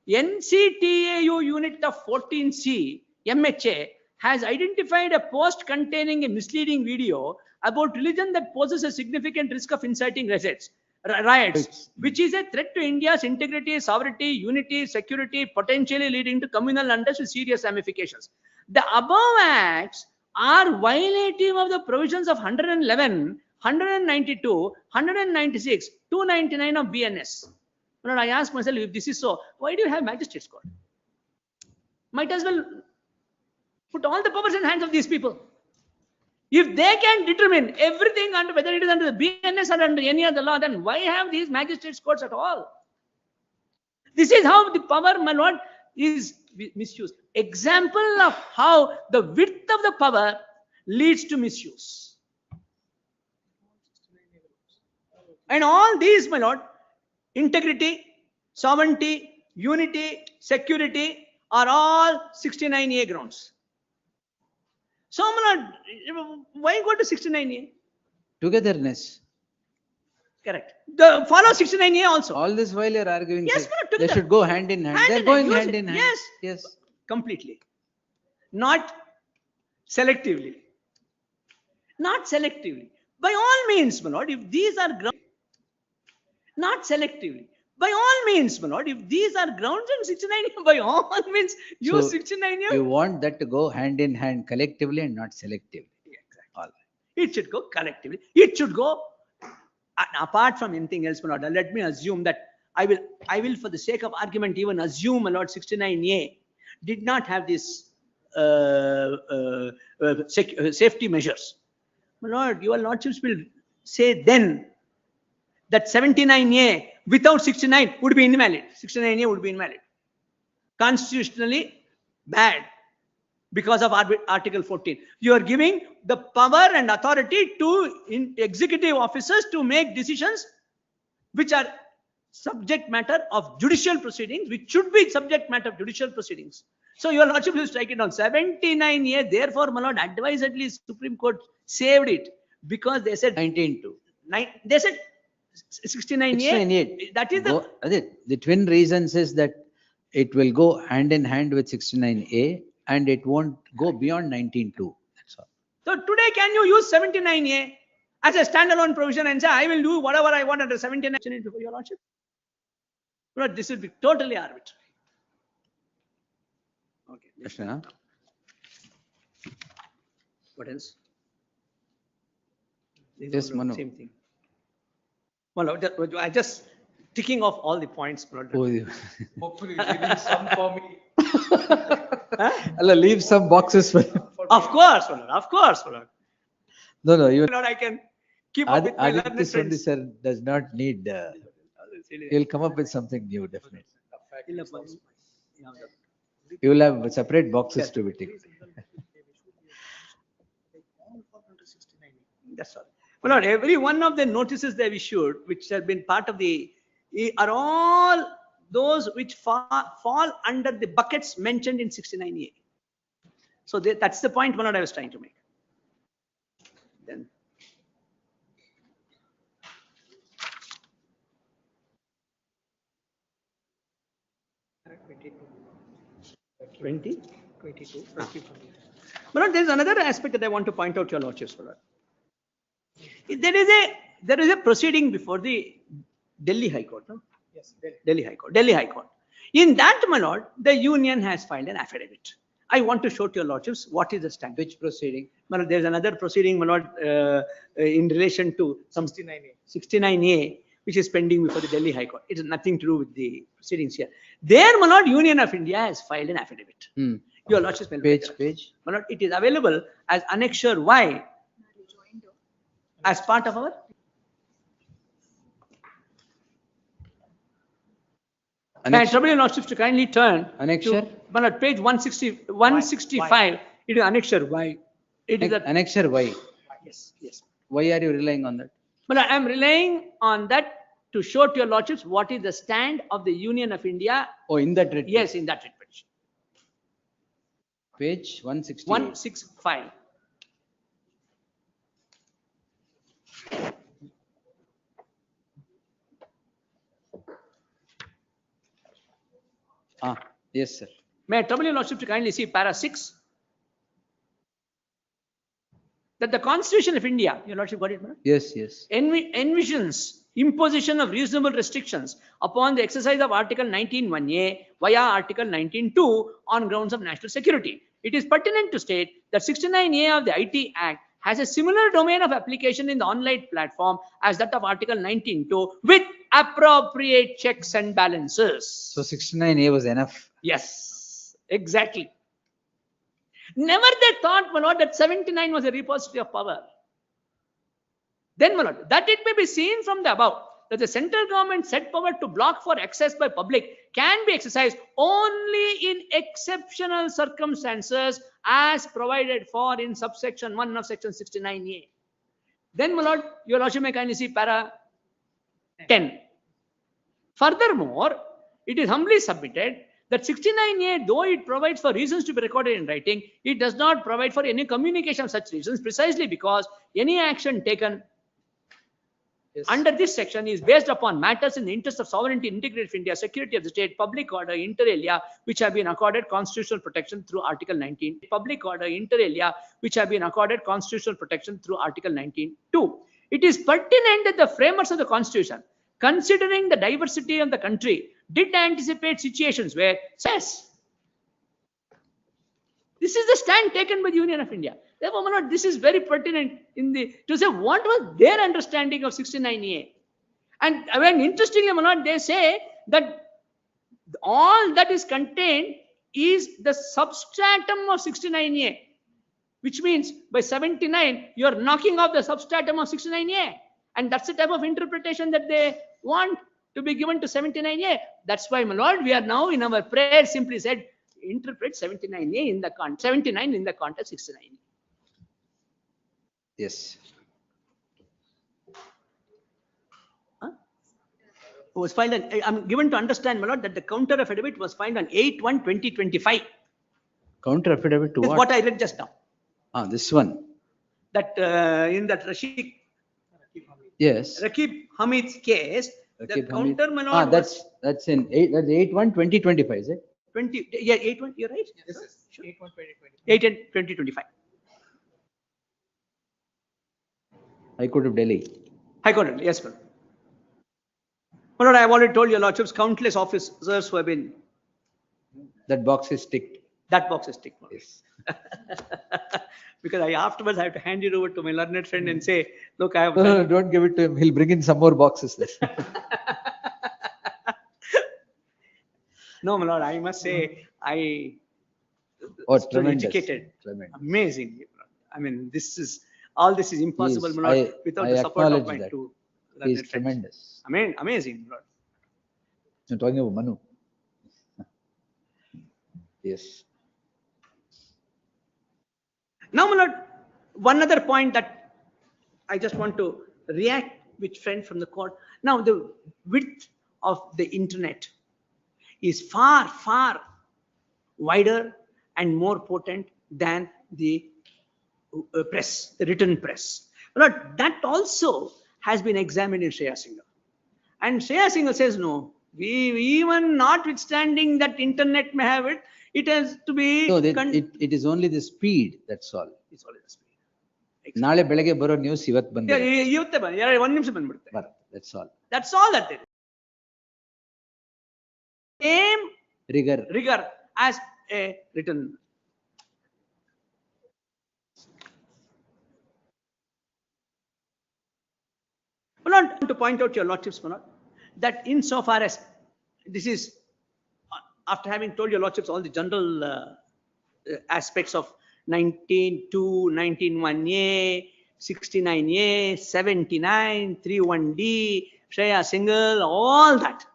NCTAU unit of 14C, MHA, has identified a post containing a misleading video about religion that poses a significant risk of inciting riots, which is a threat to India's integrity, sovereignty, unity, security, potentially leading to communal unrest with serious ramifications. The above acts are violative of the provisions of 111, 192, 196, 299 of BNS. Lord, I ask myself, if this is so, why do you have magistrates court? Might as well put all the powers in the hands of these people. If they can determine everything under whether it is under the BNS or under any other law, then why have these magistrates courts at all? This is how the power, my Lord, is misused. Example of how the width of the power leads to misuse. And all these, my Lord, integrity, sovereignty, unity, security are all 69A grounds. So, my Lord, why go to 69A? Togetherness. Correct. Follow 69A also. All this while you're arguing, Yes, they should go hand in hand. They're going hand in hand. Yes. Yes. Completely. Not selectively. Not selectively. By all means, my Lord, if these are grounds, not selectively. By all means, my Lord, if these are grounds in 69A, by all means, use 69A. You want that to go hand in hand collectively and not selectively. Yeah, exactly. All right. It should go collectively. It should go apart from anything else, my Lord. Let me assume that I will, for the sake of argument, even assume, my Lord, 69A did not have these safety measures. My Lord, your lordships will say then that 79A without 69 would be invalid. 69A would be invalid. Constitutionally bad because of Article 14. You are giving the power and authority to executive officers to make decisions which are subject matter of judicial proceedings, which should be subject matter of judicial proceedings. So your lordship will strike it down. 79A, therefore, my Lord, advisedly Supreme Court saved it because they said 19.2. They said 69A. 69A. That is the twin reasons is that it will go hand in hand with 69A and it won't go beyond 19.2. That's all. So today, can you use 79A as a standalone provision and say, I will do whatever I want under 79 before your lordship? But this will be totally arbitrary. Okay. Krishna. What else? Yes, Manu. Same thing. Well, I just ticking off all the points. Oh, Hopefully, leaving some for me. Allah, leave some boxes for you. Of course, Lord. Of course, Lord. No, even Lord, I can keep up with my learned Aditya Sundi friends. sir does not need. He'll come up with something new, definitely. You will have separate boxes to be ticked. That's all. Well, Lord, every one of the notices they've issued, which have been part of the, are all those which fall under the buckets mentioned in 69A. So that's the point, my Lord, I was trying to make. Then. Twenty? 22. My Lord, there is another aspect that I want to point out to your lordships, my Lord. There is a proceeding before the Delhi High Court, no? Yes, Delhi High Court. In that, my Lord, the union has filed an affidavit. I want to show to your lordships what is the stand. Which proceeding? My lord, there is another proceeding, my lord, in relation to some 69A. 69A, which is pending before the Delhi High Court. It has nothing to do with the proceedings here. There, my lord, Union of India has filed an affidavit. Your lordships will Page. My lord, it is available as Annexure Y as part of our I trouble your lordships to kindly turn Annexure? to, my lord, page 165. It is Annexure Y. It is Annexure Y. Yes, yes. Why are you relying on that? But I am relying on that to show to your lordships what is the stand of the Union of India. Oh, in that writ. Yes, in that writ petition. Page 168. 165. Yes, sir. May I trouble your lordship to kindly see para 6? That the Constitution of India, your lordship got it, madam? Yes. Envisions imposition of reasonable restrictions upon the exercise of Article 19(1)(a) via Article 19(2) on grounds of national security. It is pertinent to state that 69A of the IT Act has a similar domain of application in the online platform as that of Article 19(2) with appropriate checks and balances. So 69A was enough. Yes, exactly. Never they thought, my lord, that 79 was a repository of power. Then, my lord, that it may be seen from the above that the central government said power to block for access by public can be exercised only in exceptional circumstances as provided for in subsection 1 of section 69A. Then, my lord, your lordship may kindly see para 10. Furthermore, it is humbly submitted that 69A, though it provides for reasons to be recorded in writing, it does not provide for any communication of such reasons, precisely because any action taken under this section is based upon matters in the interest of sovereignty, integrity of India, security of the state, public order, inter-alia, which have been accorded constitutional protection through Article 19. Public order, inter-alia, which have been accorded constitutional protection through Article 19(2). It is pertinent that the framers of the Constitution, considering the diversity of the country, did anticipate situations where, yes, this is the stand taken by the Union of India. Therefore, my lord, this is very pertinent to say what was their understanding of 69A. And when interestingly, my lord, they say that all that is contained is the substratum of 69A, which means by 79, you are knocking off the substratum of 69A. And that's the type of interpretation that they want to be given to 79A. That's why, my lord, we are now in our prayer simply said, interpret 79A in the 79 in the context 69A. Yes. Was filed. I'm given to understand, my lord, that the counter affidavit was filed on 8/1/2025. Counter affidavit to That's what I read just now. This one. That in that Yes. Rakib Hamid's case, the Hamid. counter, my lord, that's in 8/1/2025, is it? 20. Yeah, 8/1. You're right. Yes, yes. Sure. 8/1/2025. 8/2025. High Court of Delhi. High Court. Yes, sir. My lord, I have already told your lordships, countless officers who have been. That box is ticked. That box is ticked. Yes. Because afterwards I have to hand it over to my learned friend and say, look, I have. No, don't give it to him. He'll bring in some more boxes there. No, my lord, I must say, Tremendous. educated. Tremendous. Amazing. I mean, all this is impossible, my lord, without the support of my two. He's tremendous. I mean, amazing, my lord. You're talking about Manu. Yes. Now, my lord, one other point that I just want to react with friend from the court. Now, the width of the internet is far, far wider and more potent than the press, the written press. But that also has been examined in Shreya Singhal. And Shreya Singhal says, no, we even notwithstanding that internet may have it, it has to be. No, it is only the speed, that's all. It's only the speed. ನಾಳೆ ಬೆಳಗ್ಗೆ ಬರೋ news ಇವತ್ತು ಬಂದಿದೆ. ಇವತ್ತೇ ಬಂದು 1 ನಿಮಿಷ ಬಂದ್ಬಿಡುತ್ತೆ. That's all. That's all that it is. Same rigor as a written. Well, not to point out to your lordships, my lord, that insofar as this is, after having told your lordships all the general aspects of 19.2, 19.1a, 69a, 79, 31d, Shreya single, all that.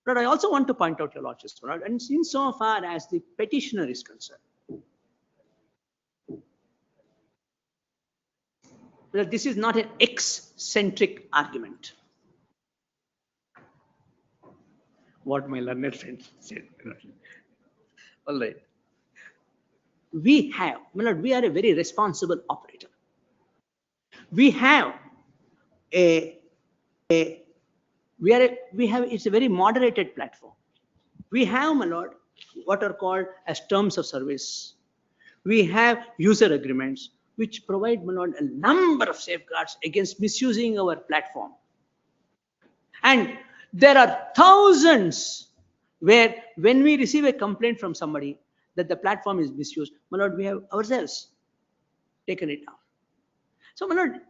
But I also want to point out your lordships, my lord, and insofar as the petitioner is concerned, that this is not an eccentric argument. What my learned friend said. All right. We have, my lord, we are a very responsible operator. We have it's a very moderated platform. We have, my lord, what are called as terms of service. We have user agreements, which provide, my lord, a number of safeguards against misusing our platform. And there are thousands where when we receive a complaint from somebody that the platform is misused, my lord, we have ourselves taken it down. So, my lord,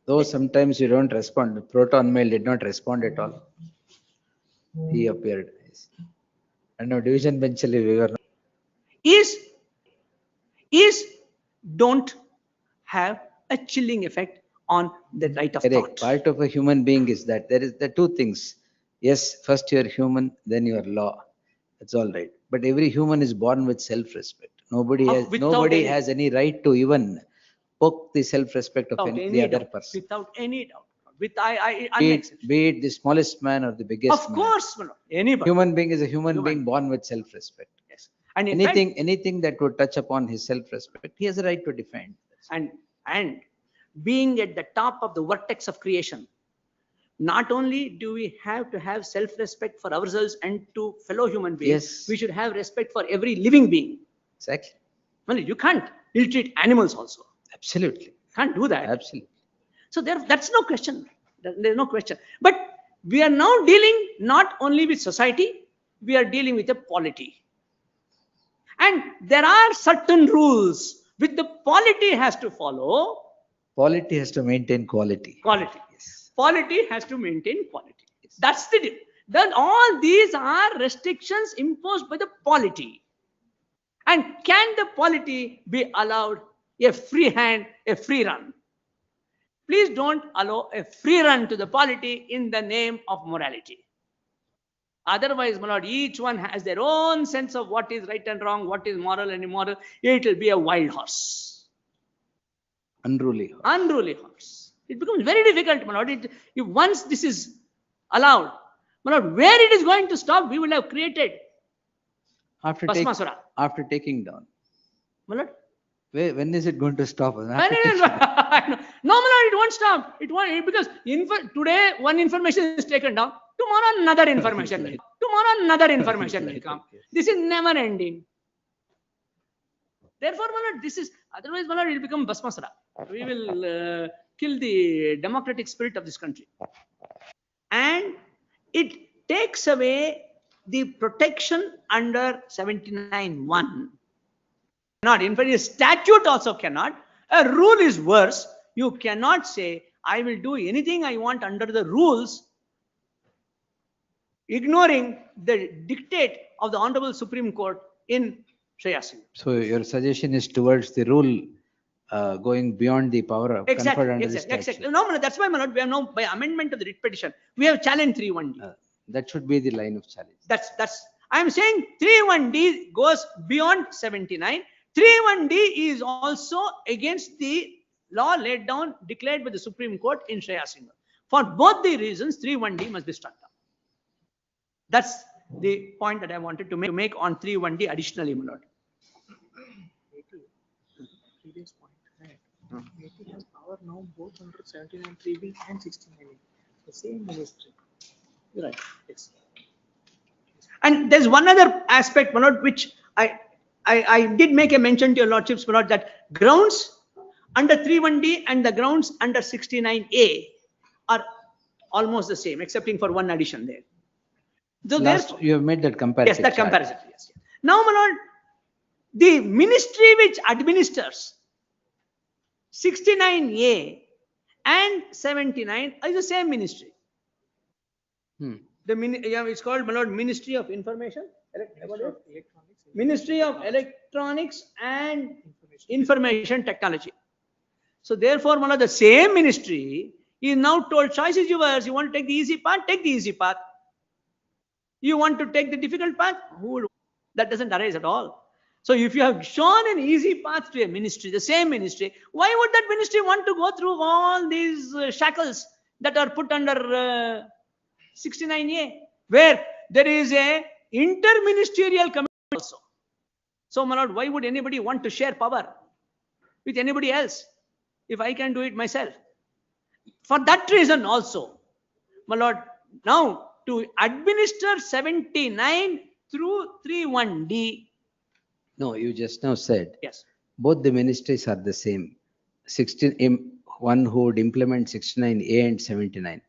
though sometimes you don't respond. Proton Mail did not respond at all. He appeared. And now division bench we were not. Don't have a chilling effect on the right of thought. Part of a human being is that there is the two things. Yes, first you are human, then you are law. That's all right. But every human is born with self-respect. Nobody has any right to even poke the self-respect of the other person. Without any doubt. Be it the smallest man or the biggest man. Of course, anybody. Human being is a human being born with self-respect. Yes. And anything that would touch upon his self-respect, he has a right to defend. And being at the top of the vertex of creation, not only do we have to have self-respect for ourselves and to fellow human beings, we should have respect for every living being. Exactly. Well, you can't ill-treat animals also. Absolutely. Can't do that. Absolutely. So that's no question. There's no question. But we are now dealing not only with society, we are dealing with a polity. And there are certain rules which the polity has to follow. Polity has to maintain quality. Quality. Yes. Polity has to maintain quality. Yes. That's the deal. Then all these are restrictions imposed by the polity. And can the polity be allowed a free hand, a free run? Please don't allow a free run to the polity in the name of morality. Otherwise, my lord, each one has their own sense of what is right and wrong, what is moral and immoral. It will be a wild horse. Unruly horse. Unruly horse. It becomes very difficult, my lord. If once this is allowed, my lord, where it is going to stop, we will have created after taking down. My lord? When is it going to stop? No, my lord, it won't stop. It won't, because today one information is taken down. Tomorrow another information will come. Tomorrow another information will come. This is never ending. Therefore, my lord, this is, otherwise, my lord, it will become Basmasara. We will kill the democratic spirit of this country. And it takes away the protection under 79(1). Not, in fact, a statute also cannot. A rule is worse. You cannot say, I will do anything I want under the rules, ignoring the dictate of the Honorable Supreme Court in Shreya Singh. So your suggestion is towards the rule going beyond the power of conferred under the statute. Exactly. No, that's why, my lord, we have now, by amendment of the writ petition, we have challenged 3(1)d. That should be the line of challenge. I am saying 3(1)d goes beyond 79. 3(1)d is also against the law laid down, declared by the Supreme Court in Shreya Singh. For both the reasons, 3(1)d must be struck down. That's the point that I wanted to make on 3(1)d additionally, my lord. Previous point, right? 80 has power now both under 79(3)b and 69(a). The same ministry. You're right. Yes. And there's one other aspect, my lord, which I did make a mention to your lordships, my lord, that grounds under 3(1)d and the grounds under 69(a) are almost the same, excepting for one addition there. So you have made that comparison. Yes, that comparison. Yes. Now, my lord, the ministry which administers 69(a) and 79 is the same ministry. It's called, my lord, Ministry of Information. Ministry of Electronics and Information Technology. So therefore, my lord, the same ministry is now told, choice is yours. You want to take the easy path, take the easy path. You want to take the difficult path, that doesn't arise at all. So if you have shown an easy path to a ministry, the same ministry, why would that ministry want to go through all these shackles that are put under 69A, where there is a interministerial committee also? So, my lord, why would anybody want to share power with anybody else if I can do it myself? For that reason also, my lord, now to administer 79 through 31D. No, you just now said. Yes. Both the ministries are the same. 16, one who would implement 69A and 79.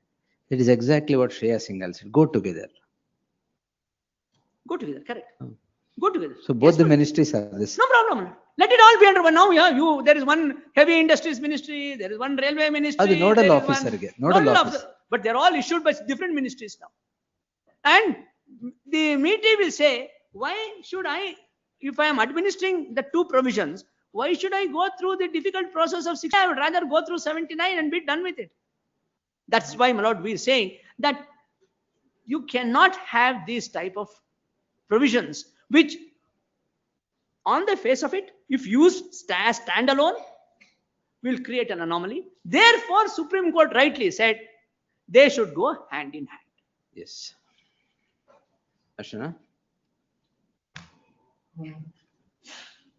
That is exactly what Shreya Singhal said. Go together. Go together, correct. Go together. So both Yes, the ministries are the same. no problem. Let it all be under one. Now, yeah, there is one heavy industries ministry, there is one railway ministry. The nodal there is officer one again. Nodal officer. But they're all issued by different ministries now. And the meeting will say, why should I, if I am administering the two provisions, why should I go through the difficult process of 60? I would rather go through 79 and be done with it. That's why, my lord, we are saying that you cannot have these type of provisions, which on the face of it, if used standalone, will create an anomaly. Therefore, Supreme Court rightly said they should go hand in hand. Yes. Ashana?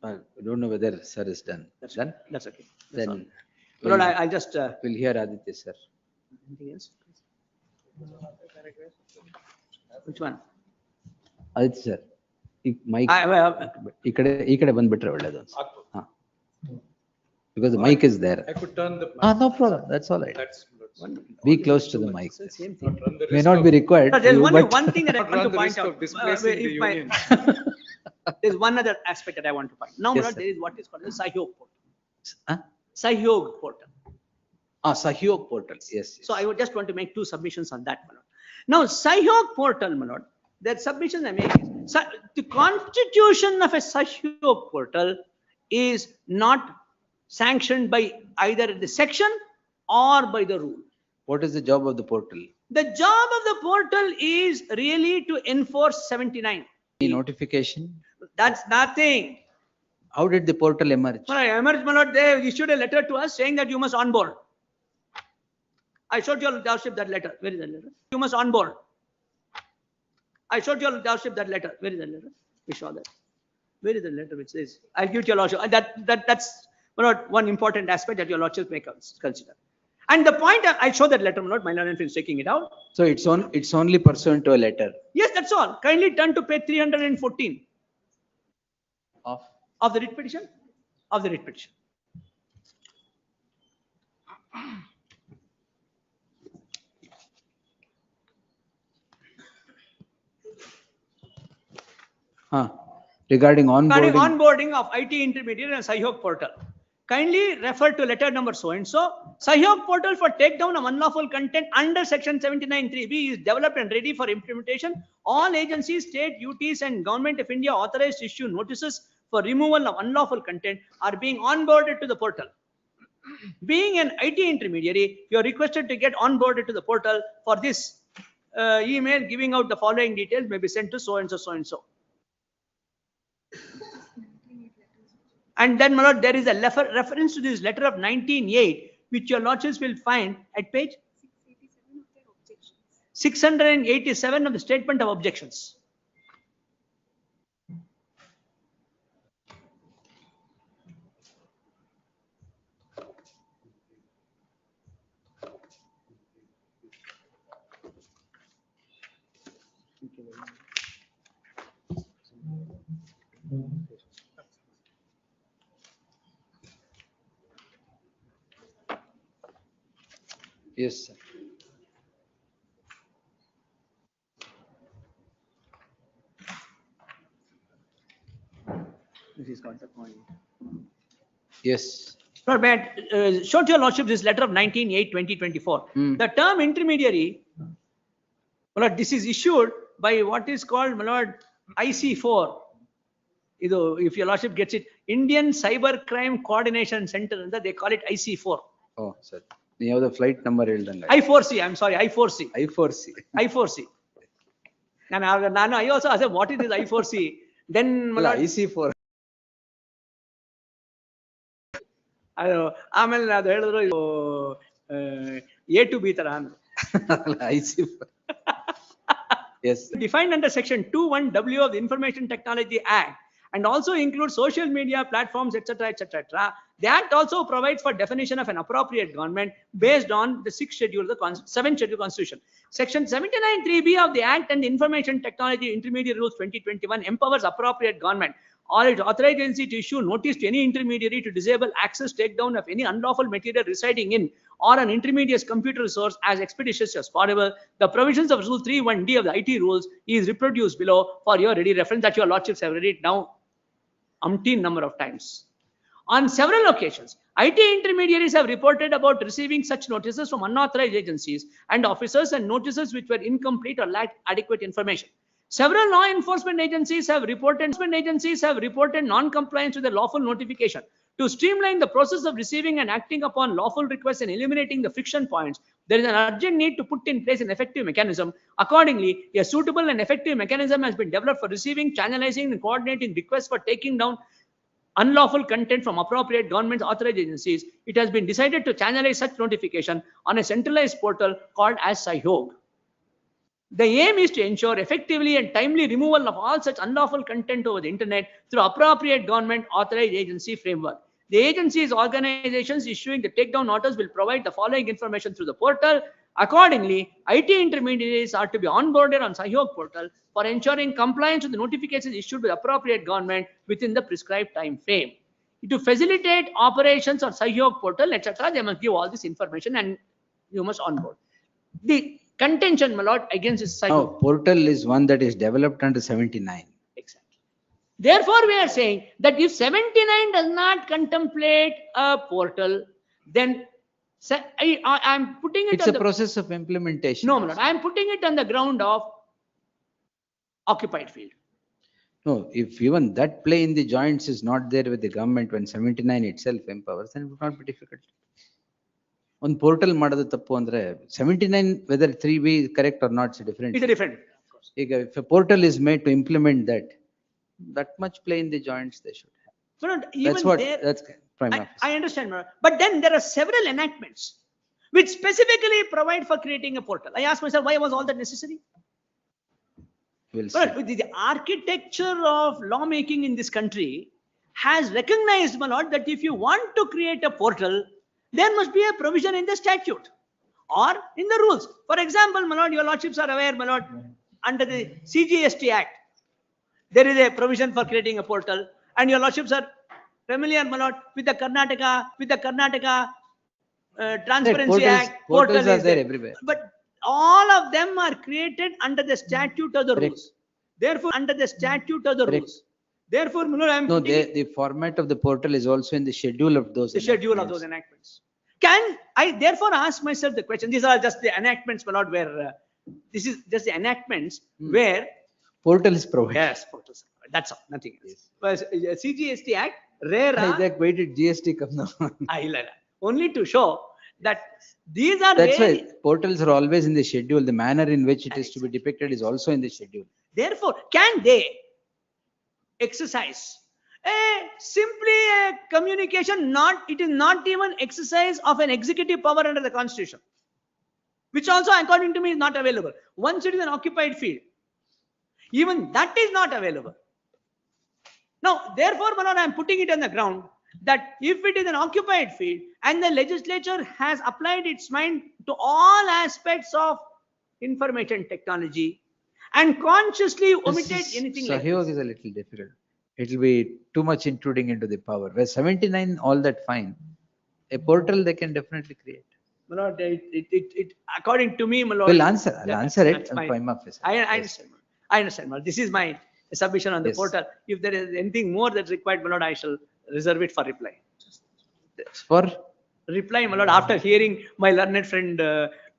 I don't know whether sir is done. That's done? That's okay. That's Then all. Lord, I'll just. We'll hear Aditya sir. Anything else? Which one? Aditya sir. Mic. ಈ ಕಡೆ ಬಂದ್ಬಿಟ್ರೆ ಒಳ್ಳೇದು ಅನ್ಸುತ್ತೆ. Because the mic is there. I could turn the mic. No problem. That's all right. That's Be close to the mic. Same thing. May not be required. There's to you, only but- one thing that I want run to the point risk out. of displacing the If union. There's one other aspect that I want to point. Now, Yes, Lord, sir. there is what is called the Sahog portal. Huh? Sahog portal. Sahog portal. Yes. So I would just want to make two submissions on that, my lord. Now, Sahog portal, my lord, that submission I make is, the constitution of a Sahog portal is not sanctioned by either the section or by the rule. What is the job of the portal? The job of the portal is really to enforce 79. Any notification? That's nothing. How did the portal emerge? When I emerged, my lord, they issued a letter to us saying that you must onboard. I showed your lordship that letter. Where is that letter? You must onboard. I showed your lordship that letter. Where is that letter? We saw that. Where is the letter which says? I'll give it to your lordship. That's my lord, one important aspect that your lordship may consider. And the point, I show that letter, my lord. My lord is taking it out. So it's only pursuant to a letter. Yes, that's all. Kindly turn to page 314 of the writ petition. Of the writ petition. Regarding onboarding of IT intermediary and Sahog portal. Kindly refer to letter number so and so. Sahog portal for takedown of unlawful content under section 79(3)(b) is developed and ready for implementation. All agencies, state, UTs and Government of India authorized to issue notices for removal of unlawful content are being onboarded to the portal. Being an IT intermediary, you are requested to get onboarded to the portal. For this, email giving out the following details may be sent to so and so, so and so. And then, my lord, there is a reference to this letter of 1908, which your lordships will find at page 687 of the statement of objections. Yes, sir. This is got the point. Yes. Lord, may I show to your lordship this letter of 19/8/2024. The term intermediary, my lord, this is issued by what is called, my lord, IC4. If your lordship gets it, Indian Cyber Crime Coordination Center, they call it IC4. Oh, sir. You have the flight number. I4C, I'm sorry, I4C. I4C. I4C. And I also asked, what is this I4C? Then, my lord, IC4. ಆಮೇಲೆ ಅದು ಹೇಳಿದ್ರು A to B ತರ IC4. Yes. Defined under section 21W of the Information Technology Act and also includes social media platforms, etc., etc. The act also provides for definition of an appropriate government based on the 6th schedule of the 7th schedule Constitution. Section 79(3)(b) of the Act and the Information Technology Intermediary Rules 2021 empowers appropriate government or its authorized agency to issue notice to any intermediary to disable access, takedown of any unlawful material residing in or an intermediary's computer resource as expeditiously as possible. The provisions of Rule 3(1)d of the IT rules is reproduced below for your ready reference, that your lordships have read it now umpteen number of times. On several occasions, IT intermediaries have reported about receiving such notices from unauthorized agencies and officers and notices which were incomplete or lacked adequate information. Several law enforcement agencies have reported non-compliance with the lawful notification. To streamline the process of receiving and acting upon lawful requests and eliminating the friction points, there is an urgent need to put in place an effective mechanism. Accordingly, a suitable and effective mechanism has been developed for receiving, channelizing, and coordinating requests for taking down unlawful content from appropriate government authorized agencies. It has been decided to channelize such notification on a centralized portal called as Sahog. The aim is to ensure effectively and timely removal of all such unlawful content over the internet through appropriate government authorized agency framework. The agencies, organizations issuing the takedown orders will provide the following information through the portal. Accordingly, IT intermediaries are to be onboarded on Sahog portal for ensuring compliance with the notifications issued by the appropriate government within the prescribed time frame. To facilitate operations on Sahog portal, etc., they must give all this information and you must onboard. The contention, my lord, against this Sahog. No, portal is one that is developed under 79. Exactly. Therefore, we are saying that if 79 does not contemplate a portal, then I'm putting it. It's a process of implementation. No, my lord, I'm putting it on the ground of occupied field. No, if even that play in the joints is not there with the government when 79 itself empowers, then it would not be difficult. On portal madadu tappu andre 79 whether 3B is correct or not is different. It's a different. Of course. If a portal is made to implement that much play in the joints they should have. No, even That's what there, that's prime office. I understand, my lord. But then there are several enactments which specifically provide for creating a portal. I asked myself, why was all that necessary? We'll see. But the architecture of lawmaking in this country has recognized, my lord, that if you want to create a portal, there must be a provision in the statute or in the rules. For example, my lord, your lordships are aware, my lord, under the CGST Act, there is a provision for creating a portal, and your lordships are familiar, my lord, with the Karnataka Transparency Act. Portals are there everywhere. But all of them are created under the statute of the rules. Therefore, under the statute of the rules. Therefore, the format of the portal is also in the schedule of those. The schedule of those enactments. Can I therefore ask myself the question? These are just the enactments, my lord, where this is just the enactments where portal is provided. Yes, portals. That's all. Nothing else. But CGST Act, rare. Why did GST come now? Only to show that these are. That's why portals are always in the schedule. The manner in which it is to be depicted is also in the schedule. Therefore, can they exercise simply a communication? It is not even exercise of an executive power under the Constitution, which also, according to me, is not available. Once it is an occupied field, even that is not available. Now, therefore, my lord, I am putting it on the ground that if it is an occupied field and the legislature has applied its mind to all aspects of information technology and consciously omitted anything like Sahog is a little difficult. It will be too much intruding into the power. Where 79, all that fine. A portal they can definitely create. My lord, according to me, my lord. I'll answer it. I understand. My lord. This is my submission on the portal. If there is anything more that's required, my lord, I shall reserve it for reply. For reply, my lord, after hearing my learned friend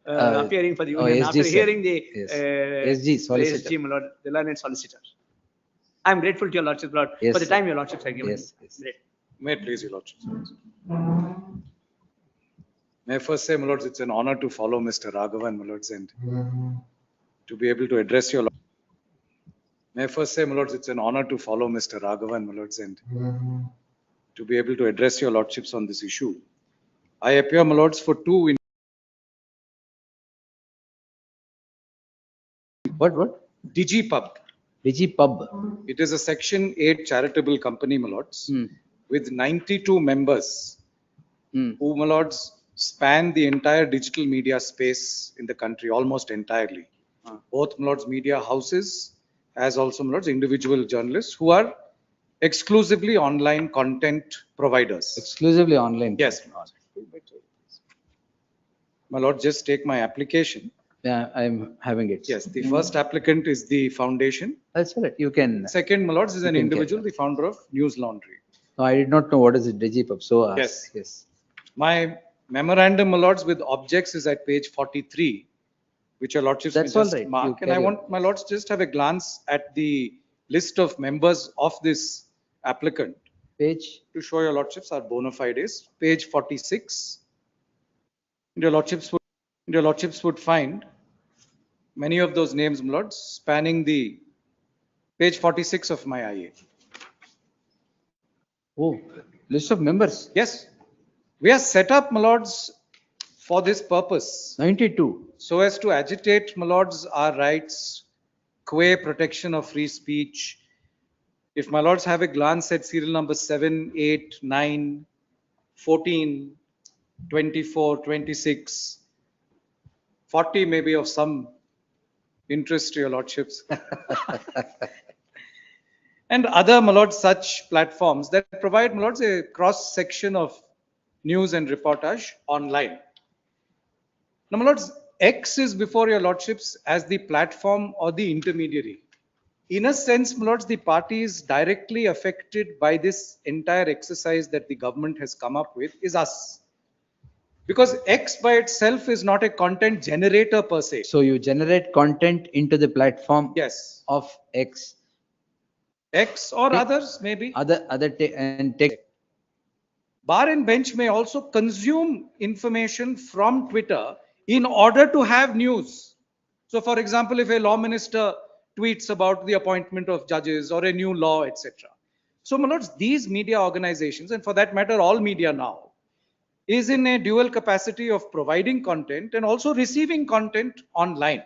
appearing for the union, SG after sir. hearing the Yes. SG solicitor. SG, my lord, the learned solicitor. I am grateful to your lordship, lord, Yes, for the sir. time your lordships have given. Yes, me. yes. Great. May it please your lordship. May I first say, my lords, it's an honor to follow Mr. Raghavan, my lords, and to be able to address your. May I first say, my lords, it's an honor to follow Mr. Raghavan, my lords, and to be able to address your lordships on this issue. I appear, my lords, for two. What? DigiPub. DigiPub. It is a Section 8 charitable company, my lords, Hmm. with 92 members Hmm. who, my lords, span the entire digital media space in the country, almost entirely. Both, my lords, media houses, as also, my lords, individual journalists who are exclusively online content providers. Exclusively online. Yes. My lord, just take my application. Yeah, I'm having it. Yes, the first applicant is the foundation. That's all right. You can. Second, my lords, is You an can individual, carry the founder of News Laundry. No, I did not know what is it, DigiPub. So ask. Yes. Yes. My memorandum, my lords, with objects is at page 43, which your lordships may That's all just right. mark. You And I carry on. want my lords just have a glance at the list of members of this applicant Page. to show your lordships are bona fides. Page 46. Your lordships would find many of those names, my lords, spanning the page 46 of my IA. Oh, list of members. Yes, we are set up, my lords, for this purpose, 92. so as to agitate, my lords, our rights, qua protection of free speech. If my lords have a glance at serial number 7, 8, 9, 14, 24, 26, 40 may be of some interest to your lordships. And other, my lords, such platforms that provide, my lords, a cross section of news and reportage online. Now, my lords, X is before your lordships as the platform or the intermediary. In a sense, my lords, the party is directly affected by this entire exercise that the government has come up with is us. Because X by itself is not a content generator per se. So you generate content into the platform Yes, of X. X or others maybe. And text. Bar and bench may also consume information from Twitter in order to have news. So, for example, if a law minister tweets about the appointment of judges or a new law, etc. So, my lords, these media organizations, and for that matter, all media now, is in a dual capacity of providing content and also receiving content online.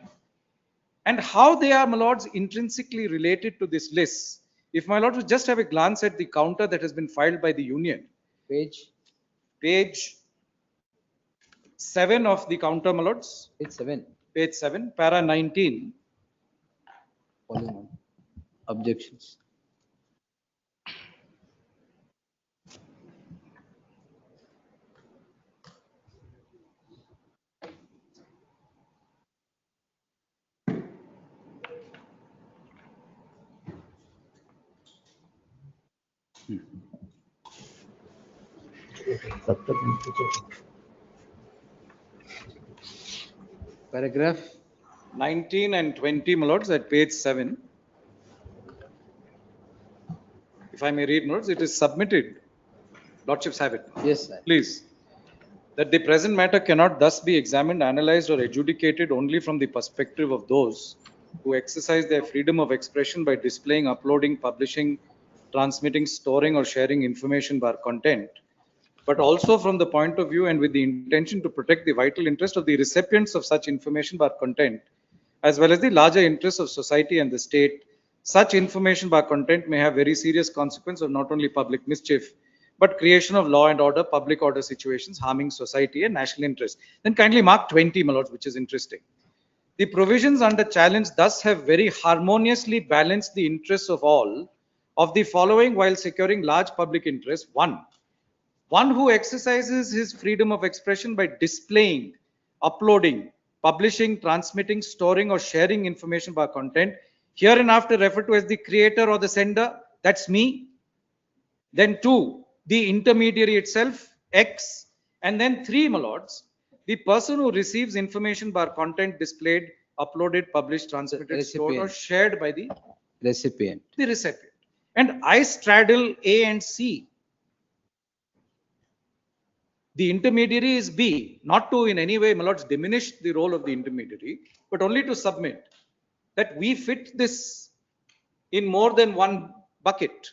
And how they are, my lords, intrinsically related to this list. If my lords would just have a glance at the counter that has been filed by the union, page 7 of the counter, my lords. Page 7, para 19. Volume 1. Objections. Paragraph 19 and 20, my lords, at page 7. If I may read, my lords, it is submitted. Lordships have it. Yes, sir. Please. That the present matter cannot thus be examined, analyzed, or adjudicated only from the perspective of those who exercise their freedom of expression by displaying, uploading, publishing, transmitting, storing, or sharing information by content, but also from the point of view and with the intention to protect the vital interest of the recipients of such information by content, as well as the larger interests of society and the state. Such information by content may have very serious consequence of not only public mischief, but creation of law and order, public order situations harming society and national interest. Then kindly mark 20, my lords, which is interesting. The provisions under challenge thus have very harmoniously balanced the interests of all of the following while securing large public interest. One who exercises his freedom of expression by displaying, uploading, publishing, transmitting, storing, or sharing information by content, hereinafter referred to as the creator or the sender, that's me. Then 2, the intermediary itself, X, and then 3, my lords, the person who receives information bar content displayed, uploaded, published, transmitted, stored, or Recipient. shared by the Recipient. recipient. And I straddle A and C. The intermediary is B, not to in any way, my lords, diminish the role of the intermediary, but only to submit that we fit this in more than one bucket.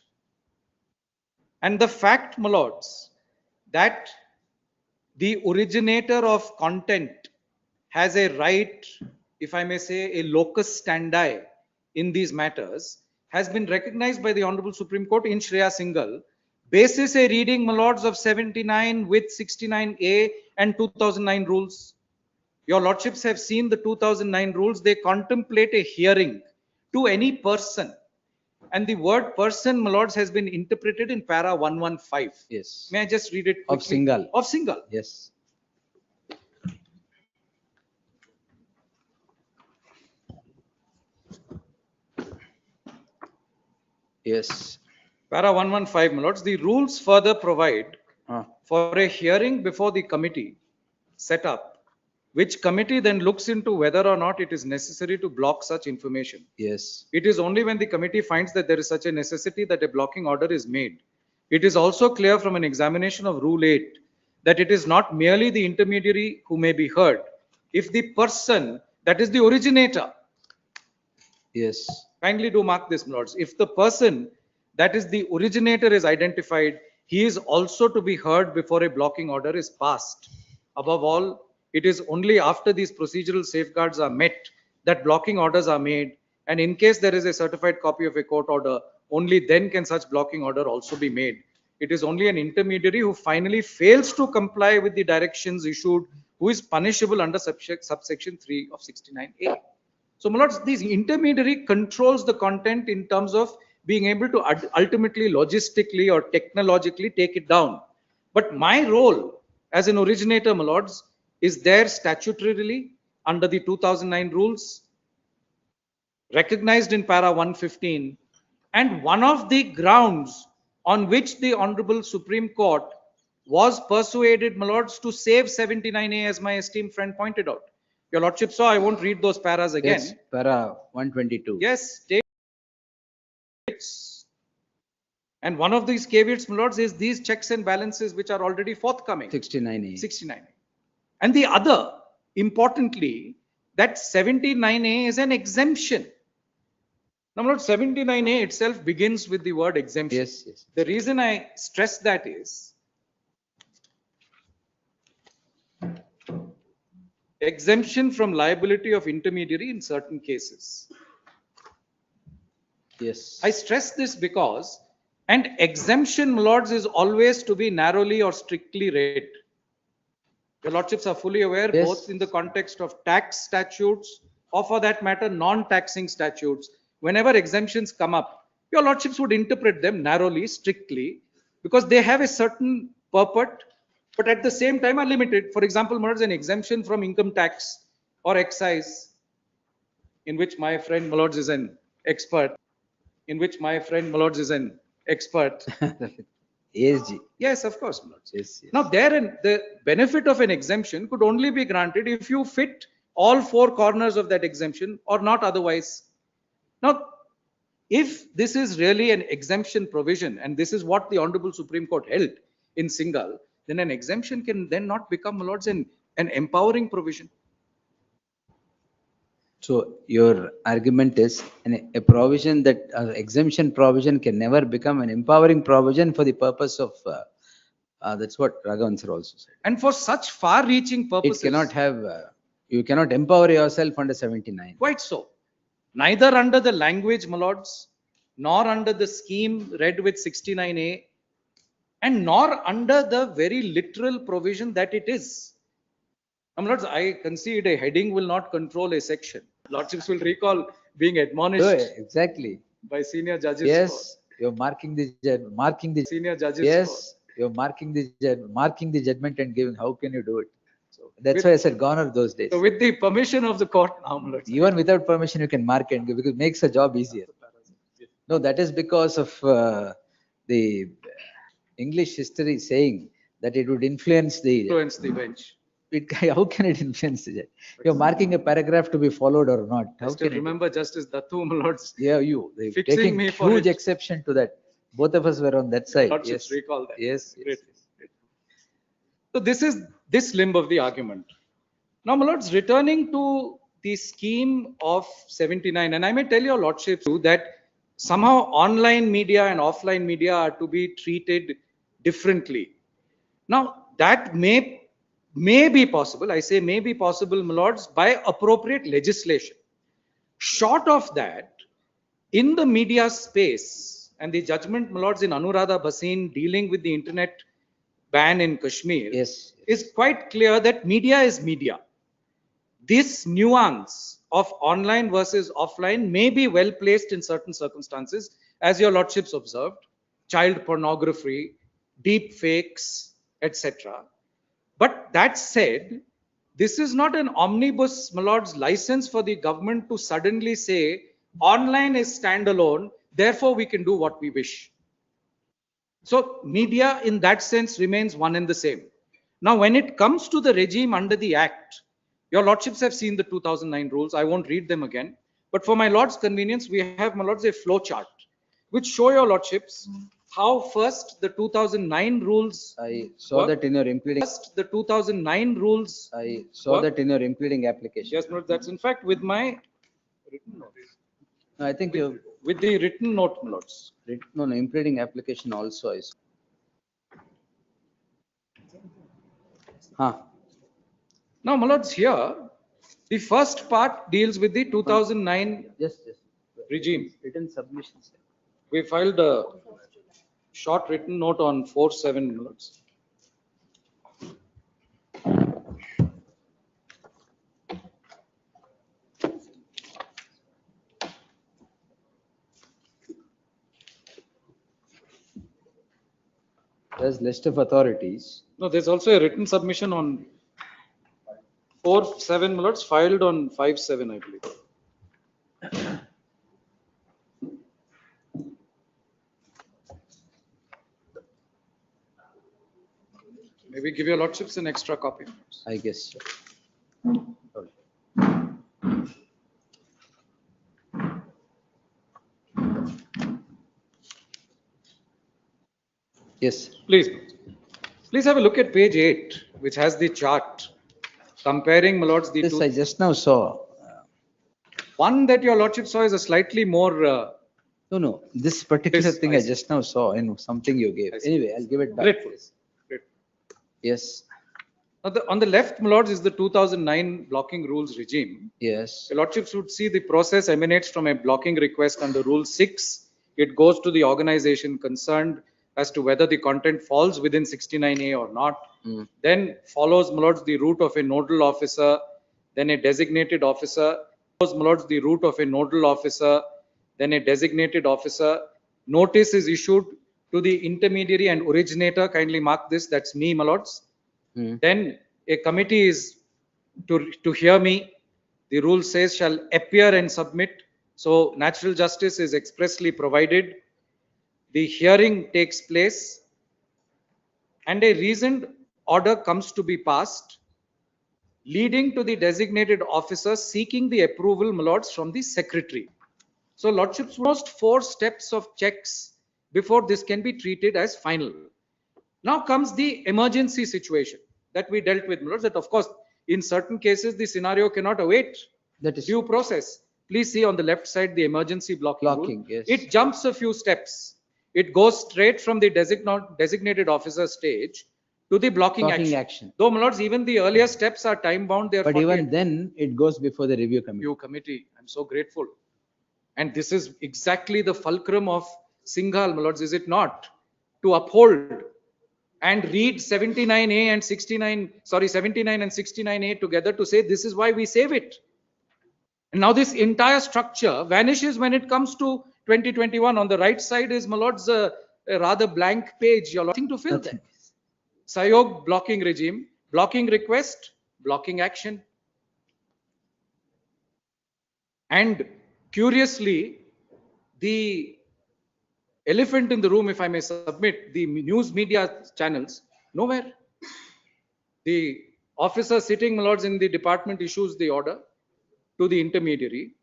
And the fact, my lords, that the originator of content has a right, if I may say, a locus standi in these matters, has been recognized by the Honorable Supreme Court in Shreya Singhal, basis a reading, my lords, of 79 with 69A and 2009 rules. Your lordships have seen the 2009 rules. They contemplate a hearing to any person. And the word person, my lords, has been interpreted in para 115. Yes. May I just read it quickly? Of Singhal. Of Singhal. Yes. Yes. Para 115, my lords, the rules further provide Ah. for a hearing before the committee set up, which committee then looks into whether or not it is necessary to block such information. Yes. It is only when the committee finds that there is such a necessity that a blocking order is made. It is also clear from an examination of Rule 8 that it is not merely the intermediary who may be heard. If the person, that is the originator, Yes. kindly do mark this, my lords, if the person, that is the originator, is identified, he is also to be heard before a blocking order is passed. Above all, it is only after these procedural safeguards are met that blocking orders are made, and in case there is a certified copy of a court order, only then can such blocking order also be made. It is only an intermediary who finally fails to comply with the directions issued who is punishable under subsection 3 of 69A. So, my lords, this intermediary controls the content in terms of being able to ultimately logistically or technologically take it down. But my role as an originator, my lords, is there statutorily under the 2009 rules, recognized in para 115, and one of the grounds on which the Honorable Supreme Court was persuaded, my lords, to save 79A, as my esteemed friend pointed out. Your lordship saw, I won't read those paras again. Yes. Para 122. Yes, states. And one of these caveats, my lords, is these checks and balances which are already forthcoming. 69A. 69A. And the other, importantly, that 79A is an exemption. Now, my lord, 79A itself begins with the word exemption. Yes. Yes. The reason I stress that is exemption from liability of intermediary in certain cases. Yes. I stress this because an exemption, my lords, is always to be narrowly or strictly read. Your lordships are fully aware, Yes. both in the context of tax statutes or, for that matter, non-taxing statutes. Whenever exemptions come up, your lordships would interpret them narrowly, strictly, because they have a certain purport, but at the same time are limited. For example, my lords, an exemption from income tax or excise, in which my friend, my lords, is an expert. ASG. Yes, of course, my lords. Yes. Yes. Now, therein, the benefit of an exemption could only be granted if you fit all four corners of that exemption or not otherwise. Now, if this is really an exemption provision, and this is what the Honorable Supreme Court held in Singhal, then an exemption can then not become, my lords, an empowering provision. So your argument is a provision that exemption provision can never become an empowering provision for the purpose of that's what Raghavan sir also said. And for such far-reaching purposes, It cannot have you cannot empower yourself under 79. quite so. Neither under the language, my lords, nor under the scheme read with 69A, and nor under the very literal provision that it is. Now, my lords, I concede a heading will not control a section. Lordships will recall being admonished Exactly. by senior judges. Yes, you're marking the Senior judges. yes, you're marking the judgment and giving. How can you do it? So that's why I said gone are those days. So with the permission of the court now, my lords. Even without permission, you can mark and give because it makes the job easier. No, that is because of the English history saying that it would influence the bench. how can it influence the judge? You're marking a paragraph to be followed or not. I How still can it? remember Justice Dattu, my lords. Yeah, they're fixing taking me for huge it. exception to that. Both of us were on that side. Lordships Yes. recall that. Yes. Great. So this is this limb of the argument. Now, my lords, returning to the scheme of 79, and I may tell your lordships too that somehow online media and offline media are to be treated differently. Now, that may be possible, I say may be possible, my lords, by appropriate legislation. Short of that, in the media space, and the judgment, my lords, in Anuradha Bhasin dealing with the internet ban in Kashmir is quite clear that media is media. This nuance of online versus offline may be well placed in certain circumstances, as your lordships observed, child pornography, deep fakes, etc. But that said, this is not an omnibus, my lords, license for the government to suddenly say online is standalone, therefore we can do what we wish. So media in that sense remains one and the same. Now, when it comes to the regime under the Act, your lordships have seen the 2009 rules. I won't read them again. But for my lord's convenience, we have, my lords, a flow chart which show your lordships how first the 2009 rules. I saw that in your impleading. First, the 2009 rules. I saw that in your impleading application. Yes, my lord, that's in fact with my written note. No, I think you With the written note, my lords. no, impleading application also I saw. Now, my lords, here, the first part deals with the 2009 regime. Written submissions. We filed a short written note on 4/7, my lords. There's list of authorities. No, there's also a written submission on 4/7, my lords, filed on 5/7, I believe. Maybe give your lordships an extra copy. I guess. Yes. Please. Please have a look at page 8, which has the chart comparing, my lords, the This two. I just now saw. One that your lordship saw is a slightly more. No. This particular This, thing I I see. just now saw in something you gave. I see. Anyway, I'll give it back. Grateful. Yes. Now, on the left, my lords, is the 2009 blocking rules regime. Yes. Your lordships would see the process emanates from a blocking request under Rule 6. It goes to the organization concerned as to whether the content falls within 69A or not. Then follows, my lords, the route of a nodal officer, then a designated officer. Follows, my lords, the route of a nodal officer, then a designated officer. Notice is issued to the intermediary and originator. Kindly mark this. That's me, my lords. Then a committee is to hear me. The rule says shall appear and submit. So natural justice is expressly provided. The hearing takes place and a reasoned order comes to be passed, leading to the designated officer seeking the approval, my lords, from the secretary. So lordships, most 4 steps of checks before this can be treated as final. Now comes the emergency situation that we dealt with, my lords, that of course in certain cases the scenario cannot await That is due process. Please see on the left side the emergency blocking rule. yes. It jumps a few steps. It goes straight from the designated officer stage to the blocking action. Though, my lords, even the earlier steps are time bound. They are But 48. even then, it goes before the review committee. I'm so grateful. And this is exactly the fulcrum of Singhal, my lords, is it not? To uphold and read 79A and 79, 79 and 69A together to say this is why we save it. And now this entire structure vanishes when it comes to 2021. On the right side is, my lords, a rather blank page. You're nothing to fill there. Sahog blocking regime, blocking request, blocking action. And curiously, the elephant in the room, if I may submit, the news media channels Nowhere. The officer sitting, my lords, in the department issues the order to the intermediary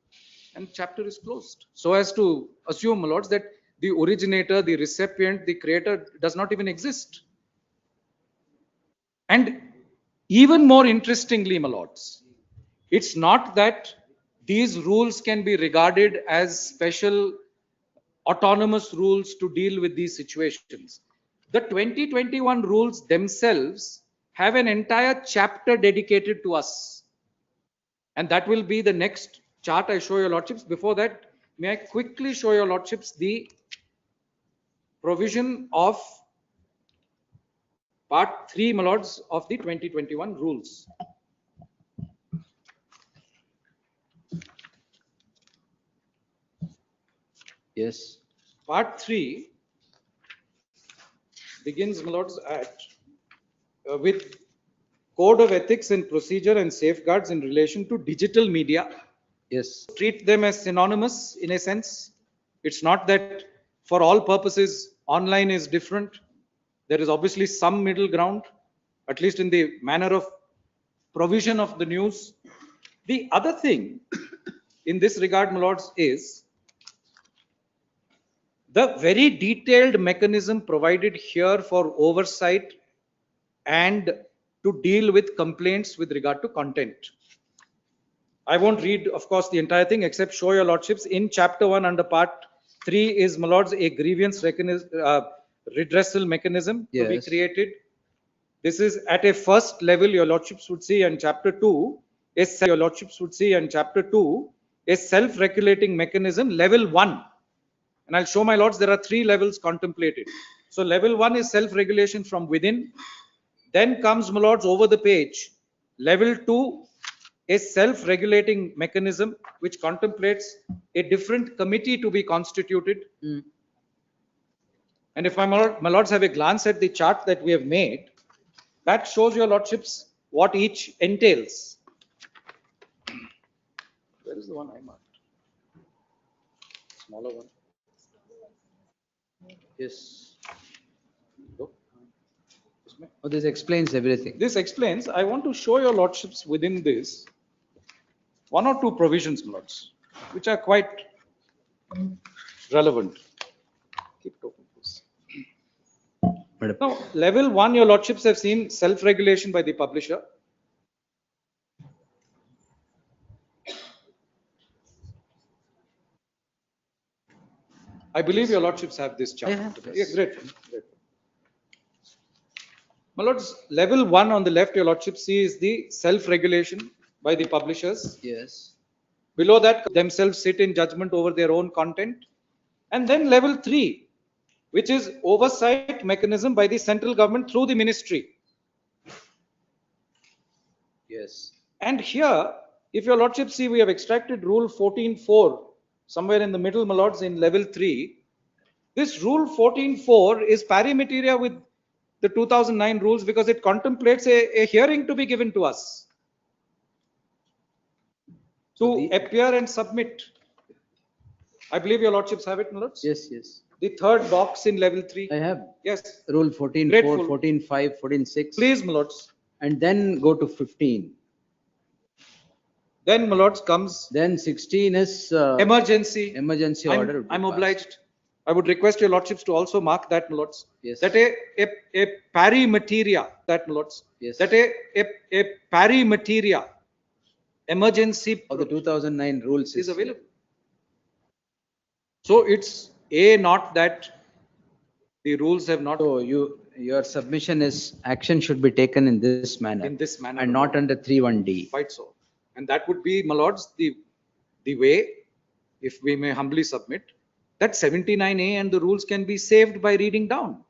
and chapter is closed. So as to assume, my lords, that the originator, the recipient, the creator does not even exist. And even more interestingly, my lords, it's not that these rules can be regarded as special autonomous rules to deal with these situations. The 2021 rules themselves have an entire chapter dedicated to us. And that will be the next chart I show your lordships. Before that, may I quickly show your lordships the provision of part 3, my lords, of the 2021 rules. Yes. Part 3 begins, my lords, at with code of ethics and procedure and safeguards in relation to digital media. Yes. Treat them as synonymous in a sense. It's not that for all purposes online is different. There is obviously some middle ground, at least in the manner of provision of the news. The other thing in this regard, my lords, is the very detailed mechanism provided here for oversight and to deal with complaints with regard to content. I won't read, of course, the entire thing except show your lordships in chapter 1 under part 3 is, my lords, a grievance redressal mechanism to be Yes. created. This is at a first level, your lordships would see, and chapter 2 is, your lordships would see, and chapter 2 is self-regulating mechanism level 1. And I'll show my lords, there are 3 levels contemplated. So level 1 is self-regulation from within. Then comes, my lords, over the page, level 2 is self-regulating mechanism which contemplates a different committee to be constituted. And if my lords have a glance at the chart that we have made, that shows your lordships what each entails. Where is the one I marked? Smaller one. Yes. Oh, this explains everything. This explains. I want to show your lordships within this 1 or 2 provisions, my lords, which are quite relevant. Keep talking, please. Now, level 1, your lordships have seen self-regulation by the publisher. I believe your lordships have this chart. Yeah, great. My lords, level 1 on the left, your lordship see is the self-regulation by the publishers. Yes. Below that, themselves sit in judgment over their own content. And then level 3, which is oversight mechanism by the central government through the ministry. Yes. And here, if your lordship see, we have extracted rule 14.4 somewhere in the middle, my lords, in level 3. This rule 14.4 is pari materia with the 2009 rules because it contemplates a hearing to be given to us to appear and submit. I believe your lordships have it, my lords? Yes, yes. The third box in level 3. I have. Yes. Rule 14.4, Grateful. 14.5, 14.6. Please, my lords. And then go to 15. Then, my lords, comes Then 16 is emergency. emergency order. I'm obliged. I would request your lordships to also mark that, my lords. Yes. That a pari materia, that, my lords. Yes. That a pari materia emergency of the 2009 rules is available. So it's not that the rules have not. So your submission is action should be taken in this manner. In this manner. And not under 3(1)(d). Quite so. And that would be, my lords, the way, if we may humbly submit, that 79A and the rules can be saved by reading down.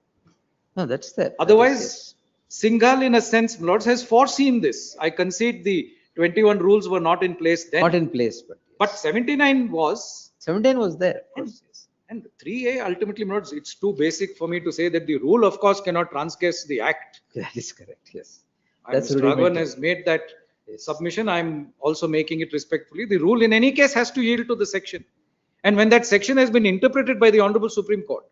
No, that's there. Otherwise, Singhal, in a sense, my lords, has foreseen this. I concede the 21 rules were not in place then. Not in place, but 79 was. 17 was there. And 3A, ultimately, my lords, it's too basic for me to say that the rule, of course, cannot transgress the act. That is correct, yes. Mr. Raghavan has made that submission. I'm also making it respectfully. The rule, in any case, has to yield to the section. And when that section has been interpreted by the Honorable Supreme Court,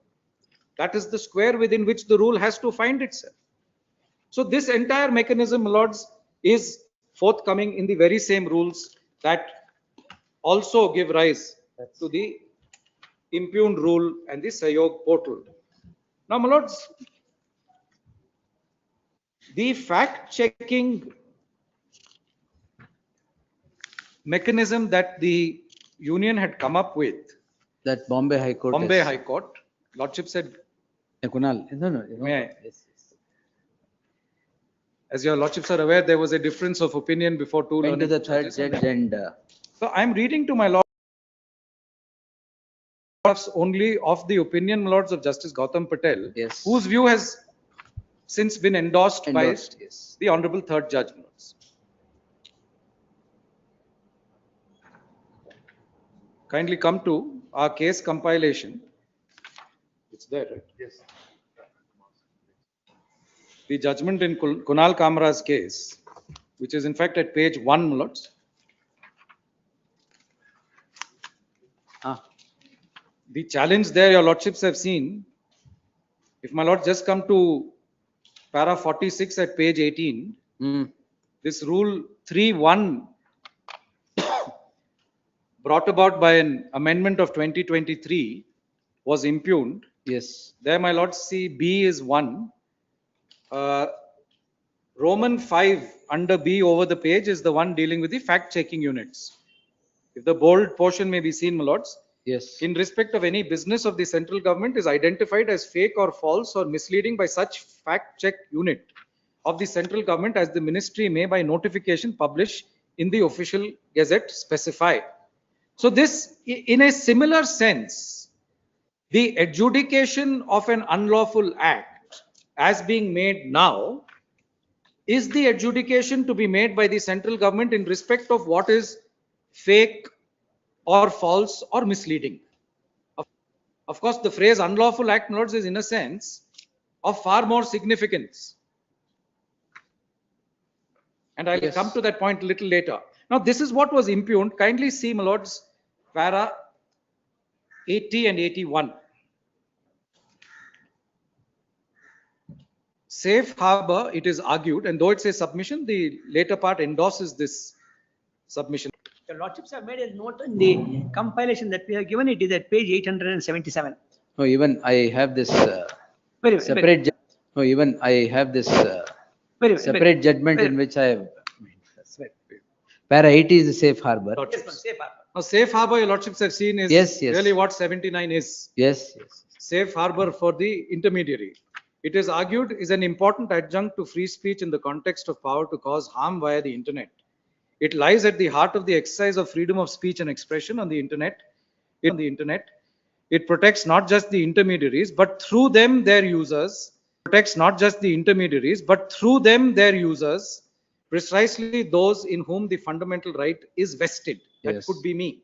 that is the square within which the rule has to find itself. So this entire mechanism, my lords, is forthcoming in the very same rules that also give rise to the impugned rule and the Sahog portal. Now, my lords, the fact-checking mechanism that the union had come up with, That Bombay High Court. Bombay High Court, Lordship said, Kunal, no. May I? Yes. As your lordships are aware, there was a difference of opinion before two Went to learned the third judges on judge that. and So I'm reading to my lords only of the opinion, my lords, of Justice Gautam Patel, Yes. whose view has since been endorsed Yes. by the Honorable Third Judge, my lords. Kindly come to our case compilation. It's there, right? Yes. The judgment in Kunal Kamra's case, which is in fact at page 1, my lords. The challenge there, your lordships have seen. If my lords just come to para 46 at page 18, this rule 3(1) brought about by an amendment of 2023 was impugned. Yes. There, my lords, see B is 1. Roman 5 under B over the page is the one dealing with the fact-checking units. If the bold portion may be seen, my lords, Yes. in respect of any business of the central government is identified as fake or false or misleading by such fact-check unit of the central government as the ministry may by notification publish in the official gazette specify. So this, in a similar sense, the adjudication of an unlawful act as being made now is the adjudication to be made by the central government in respect of what is fake or false or misleading. Of course, the phrase unlawful act, my lords, is in a sense of far more significance. And I'll come to that point a little later. Now, this is what was impugned. Kindly see, my lords, para 80 and 81. Safe harbor, it is argued, and though it's a submission, the later part endorses this submission. The lordships have made a note in the compilation that we have given. It is at page 877. No, even I have this Very separate. No, even I have this separate judgment in which I have. Para 80 is the safe harbor. Safe harbor. Now, safe harbor, your lordships have seen, is Yes. really what 79 is. Yes. Safe harbor for the intermediary. It is argued is an important adjunct to free speech in the context of power to cause harm via the internet. It lies at the heart of the exercise of freedom of speech and expression on the internet. It protects not just the intermediaries, but through them their users. Precisely those in whom the fundamental right is vested. That Yes. could be me.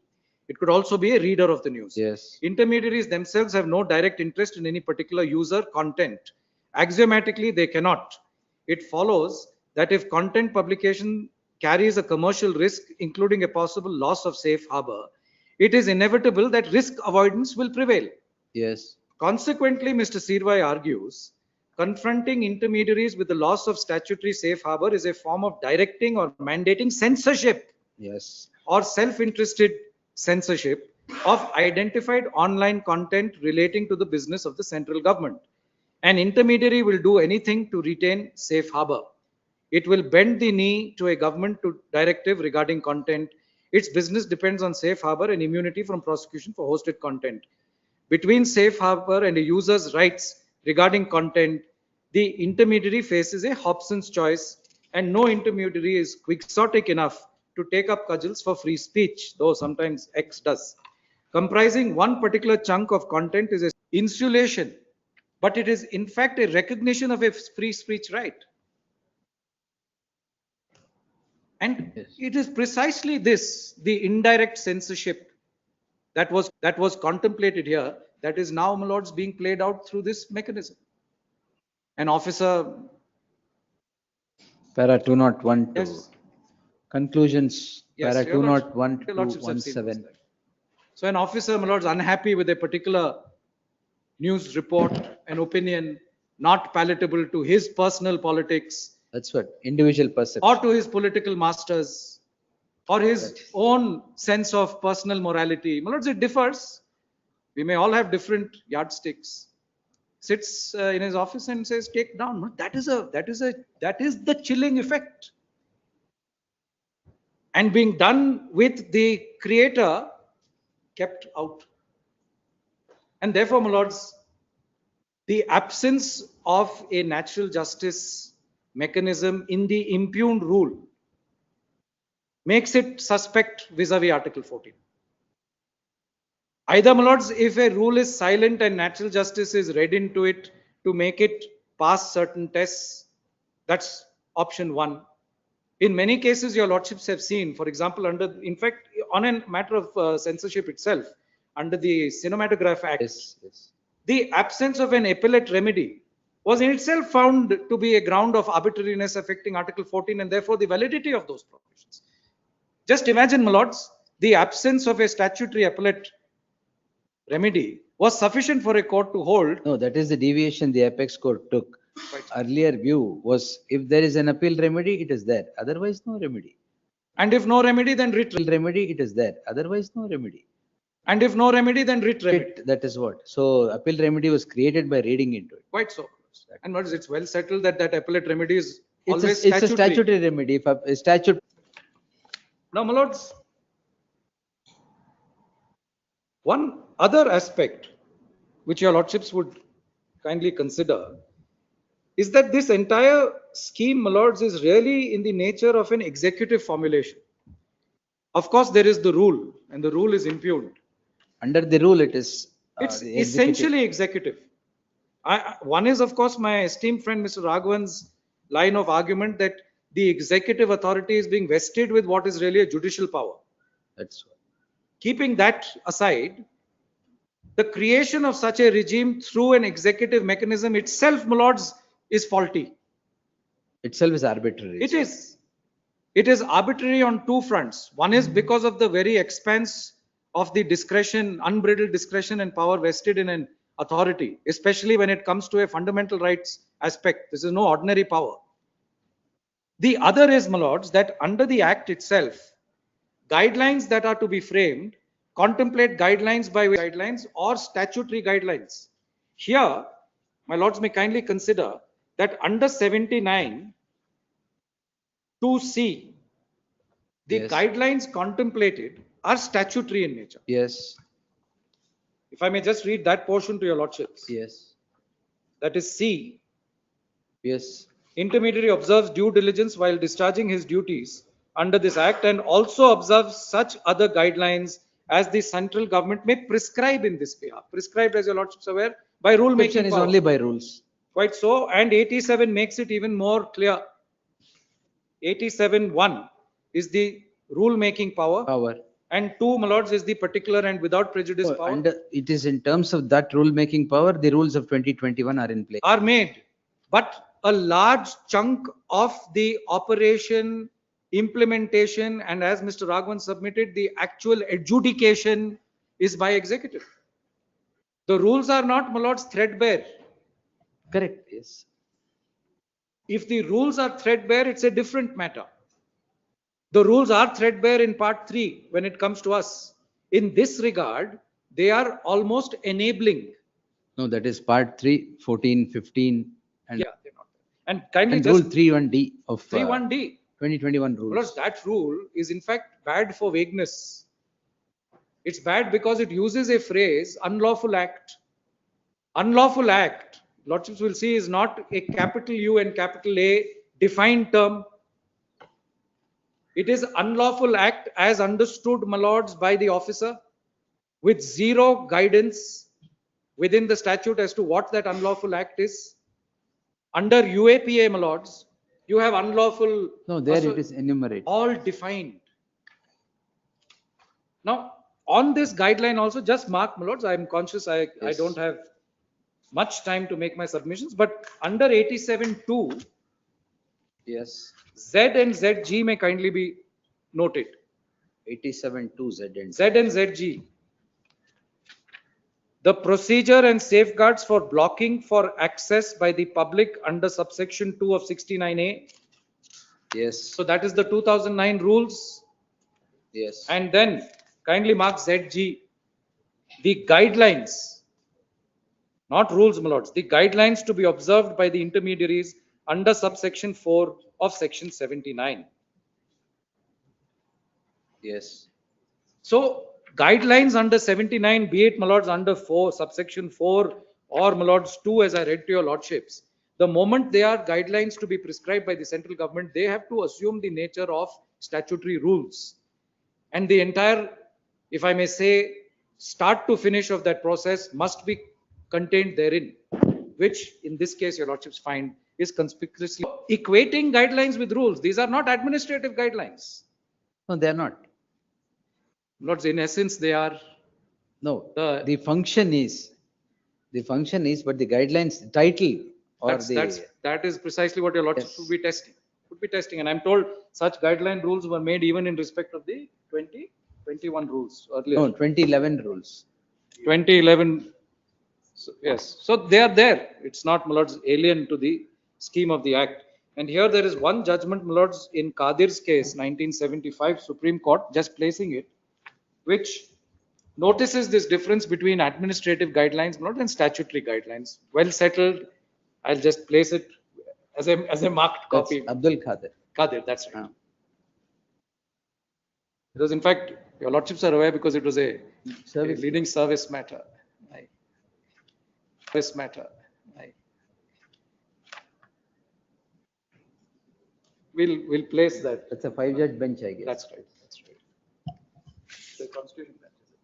It could also be a reader of the news. Yes. Intermediaries themselves have no direct interest in any particular user content. Axiomatically, they cannot. It follows that if content publication carries a commercial risk, including a possible loss of safe harbor, it is inevitable that risk avoidance will prevail. Yes. Consequently, Mr. Sirvai argues, confronting intermediaries with the loss of statutory safe harbor is a form of directing or mandating censorship. Yes. Or self-interested censorship of identified online content relating to the business of the central government. An intermediary will do anything to retain safe harbor. It will bend the knee to a government directive regarding content. Its business depends on safe harbor and immunity from prosecution for hosted content. Between safe harbor and a user's rights regarding content, the intermediary faces a Hobson's choice, and no intermediary is quixotic enough to take up cudgels for free speech, though sometimes X does. Comprising one particular chunk of content is an insulation, but it is in fact a recognition of a free speech right. And it is precisely this, the indirect censorship that was contemplated here, that is now, my lords, being played out through this mechanism. An officer. Para 201 to Yes. conclusions. Yes, Para your lords- 201 to your lordships have seen 217. those. So an officer, my lords, unhappy with a particular news report, an opinion, not palatable to his personal politics That's what, individual perception. or to his political masters or his own sense of personal morality. My lords, it differs. We may all have different yardsticks. Sits in his office and says, take down. That is the chilling effect. And being done with the creator kept out. And therefore, my lords, the absence of a natural justice mechanism in the impugned rule makes it suspect vis-a-vis Article 14. Either, my lords, if a rule is silent and natural justice is read into it to make it pass certain tests, that's option one. In many cases, your lordships have seen, for example, in fact, on a matter of censorship itself, under the Cinematograph Act, Yes, yes. the absence of an appellate remedy was in itself found to be a ground of arbitrariness affecting Article 14 and therefore the validity of those provisions. Just imagine, my lords, the absence of a statutory appellate remedy was sufficient for a court to hold. No, that is the deviation the apex court took. Right. Earlier view was, if there is an appeal remedy, it is there. Otherwise, no remedy. And if no remedy, then writ. Appeal remedy, it is there. Otherwise, no remedy. And if no remedy, then writ remedy. That is what. So appeal remedy was created by reading into it. Quite so. And what is it's well settled that appellate remedy is always It's a statutory remedy. If a statute. Now, my lords, one other aspect which your lordships would kindly consider is that this entire scheme, my lords, is really in the nature of an executive formulation. Of course, there is the rule, and the rule is impugned. Under the rule, it is. It's the essentially executive. One is, of course, my esteemed friend Mr. Raghavan's line of argument that the executive authority is being vested with what is really a judicial power. That's what. Keeping that aside, the creation of such a regime through an executive mechanism itself, my lords, is faulty. Itself is arbitrary. It is. It is arbitrary on two fronts. One is because of the very expanse of the discretion, unbridled discretion and power vested in an authority, especially when it comes to a fundamental rights aspect. This is no ordinary power. The other is, my lords, that under the Act itself, guidelines that are to be framed contemplate guidelines by guidelines or statutory guidelines. Here, my lords may kindly consider that under 79 2C, the Yes. guidelines contemplated are statutory in nature. Yes. If I may just read that portion to your lordships. Yes. That is C. Yes. Intermediary observes due diligence while discharging his duties under this Act and also observes such other guidelines as the central government may prescribe in this behalf. Prescribed, as your lordships are aware, by rule making Prescription is power. only by rules. Quite so. And 87 makes it even more clear. 87(1) is the rule making power. Power. And 2, my lords, is the particular and without prejudice power. And it is in terms of that rule making power, the rules of 2021 are in place. Are made. But a large chunk of the operation, implementation, and as Mr. Raghavan submitted, the actual adjudication is by executive. The rules are not, my lords, threadbare. Correct. Yes. If the rules are threadbare, it's a different matter. The rules are threadbare in part 3 when it comes to us. In this regard, they are almost enabling. No, that is part 3, 14, 15, and, Yeah, they're not. And kindly and just rule 3(1)(d) of 3(1)(d). 2021 rules. Because that rule is in fact bad for vagueness. It's bad because it uses a phrase, unlawful act. Unlawful act, lordships will see, is not a capital U and capital A defined term. It is unlawful act as understood, my lords, by the officer with zero guidance within the statute as to what that unlawful act is. Under UAPA, my lords, you have unlawful. No, there it is enumerated. All defined. Now, on this guideline also, just mark, my lords, I am conscious I Yes. don't have much time to make my submissions, but under 87(2), Yes. Z and ZG may kindly be noted. 87(2) Z and Z and ZG. The procedure and safeguards for blocking for access by the public under subsection 2 of 69A. Yes, So that is the 2009 rules. yes. And then kindly mark ZG, the guidelines, not rules, my lords, the guidelines to be observed by the intermediaries under subsection 4 of section 79. Yes. So guidelines under 79, be it, my lords, under 4, subsection 4 or, my lords, 2, as I read to your lordships, the moment they are guidelines to be prescribed by the central government, they have to assume the nature of statutory rules. And the entire, if I may say, start to finish of that process must be contained therein, which in this case your lordships find is conspicuously equating guidelines with rules. These are not administrative guidelines. No, they are not. Lords, in essence, they are. No, The- the function is, but the guidelines, title or That is precisely what your lordships Yes. would be testing. And I'm told such guideline rules were made even in respect of the 2021 rules earlier. no, 2011 rules. 2011. So, yes, so they are there. It's not, my lords, alien to the scheme of the act. And here there is one judgment, my lords, in Kadir's case, 1975 Supreme Court, just placing it, which notices this difference between administrative guidelines, my lord, and statutory guidelines. Well settled. I'll just place it as a marked That's copy. Abdul Khadir. Kadir, that's right. Ah. It was, in fact, your lordships are aware because it was a Service. leading service matter. Aye. Service matter. Aye. We'll place that. That's a 5-judge bench, I guess. That's right. That's right. The constitution bench, is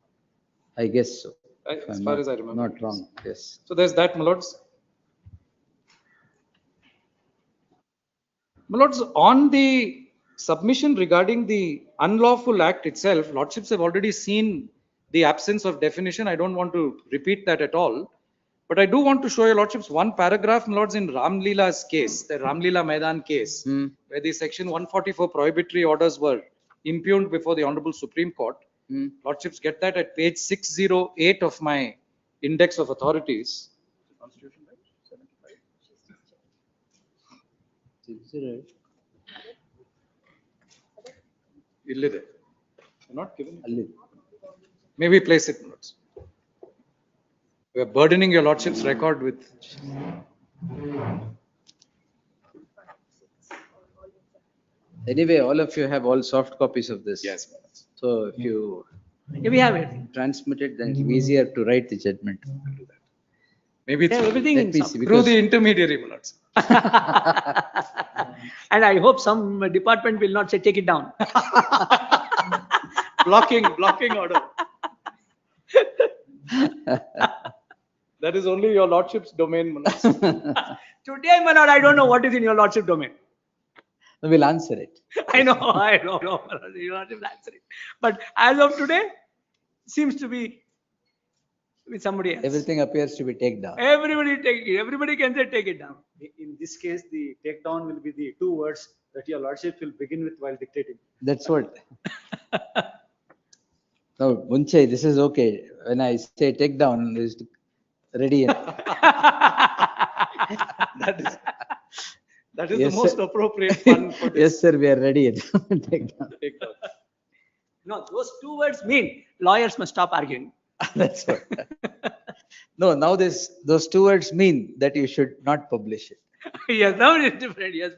I guess so. it? If As I'm far not- as I remember. Not wrong, yes. So there's that, my lords. My lords, on the submission regarding the unlawful act itself, lordships have already seen the absence of definition. I don't want to repeat that at all. But I do want to show your lordships one paragraph, my lords, in Ramleela's case, the Ramleela Maidan case, where the section 144 prohibitory orders were impugned before the Honorable Supreme Court. Lordships get that at page 608 of my index of authorities. Constitution, right? 75. Illide. You're not giving it. Maybe place it, my lords. We are burdening your lordship's record with. Anyway, all of you have all soft copies of this. Yes, my lords. So if you Yeah, we have it. transmit it, then it'll be easier to write the judgment. Maybe Yeah, through, everything Let in me some. see, through because the intermediary, my lords. And I hope some department will not say, take it down. Blocking order. That is only your lordship's domain, my lords. Today, my lord, I don't know what is in your lordship domain. we'll answer it. I know, your lordship will answer it. But as of today, seems to be with somebody else. Everything appears to be taken down. Everybody take it. Everybody can say, take it down. In this case, the takedown will be the 2 words that your lordship will begin with while dictating. That's what. No, Munche, this is okay. When I say take down, it's ready. That is Yes, the most sir. appropriate fun for this. Yes, sir, we are ready. Take down. Take down. No, those 2 words mean lawyers must stop arguing. That's what. No, now those 2 words mean that you should not publish it. Yes, now it is different. Yes.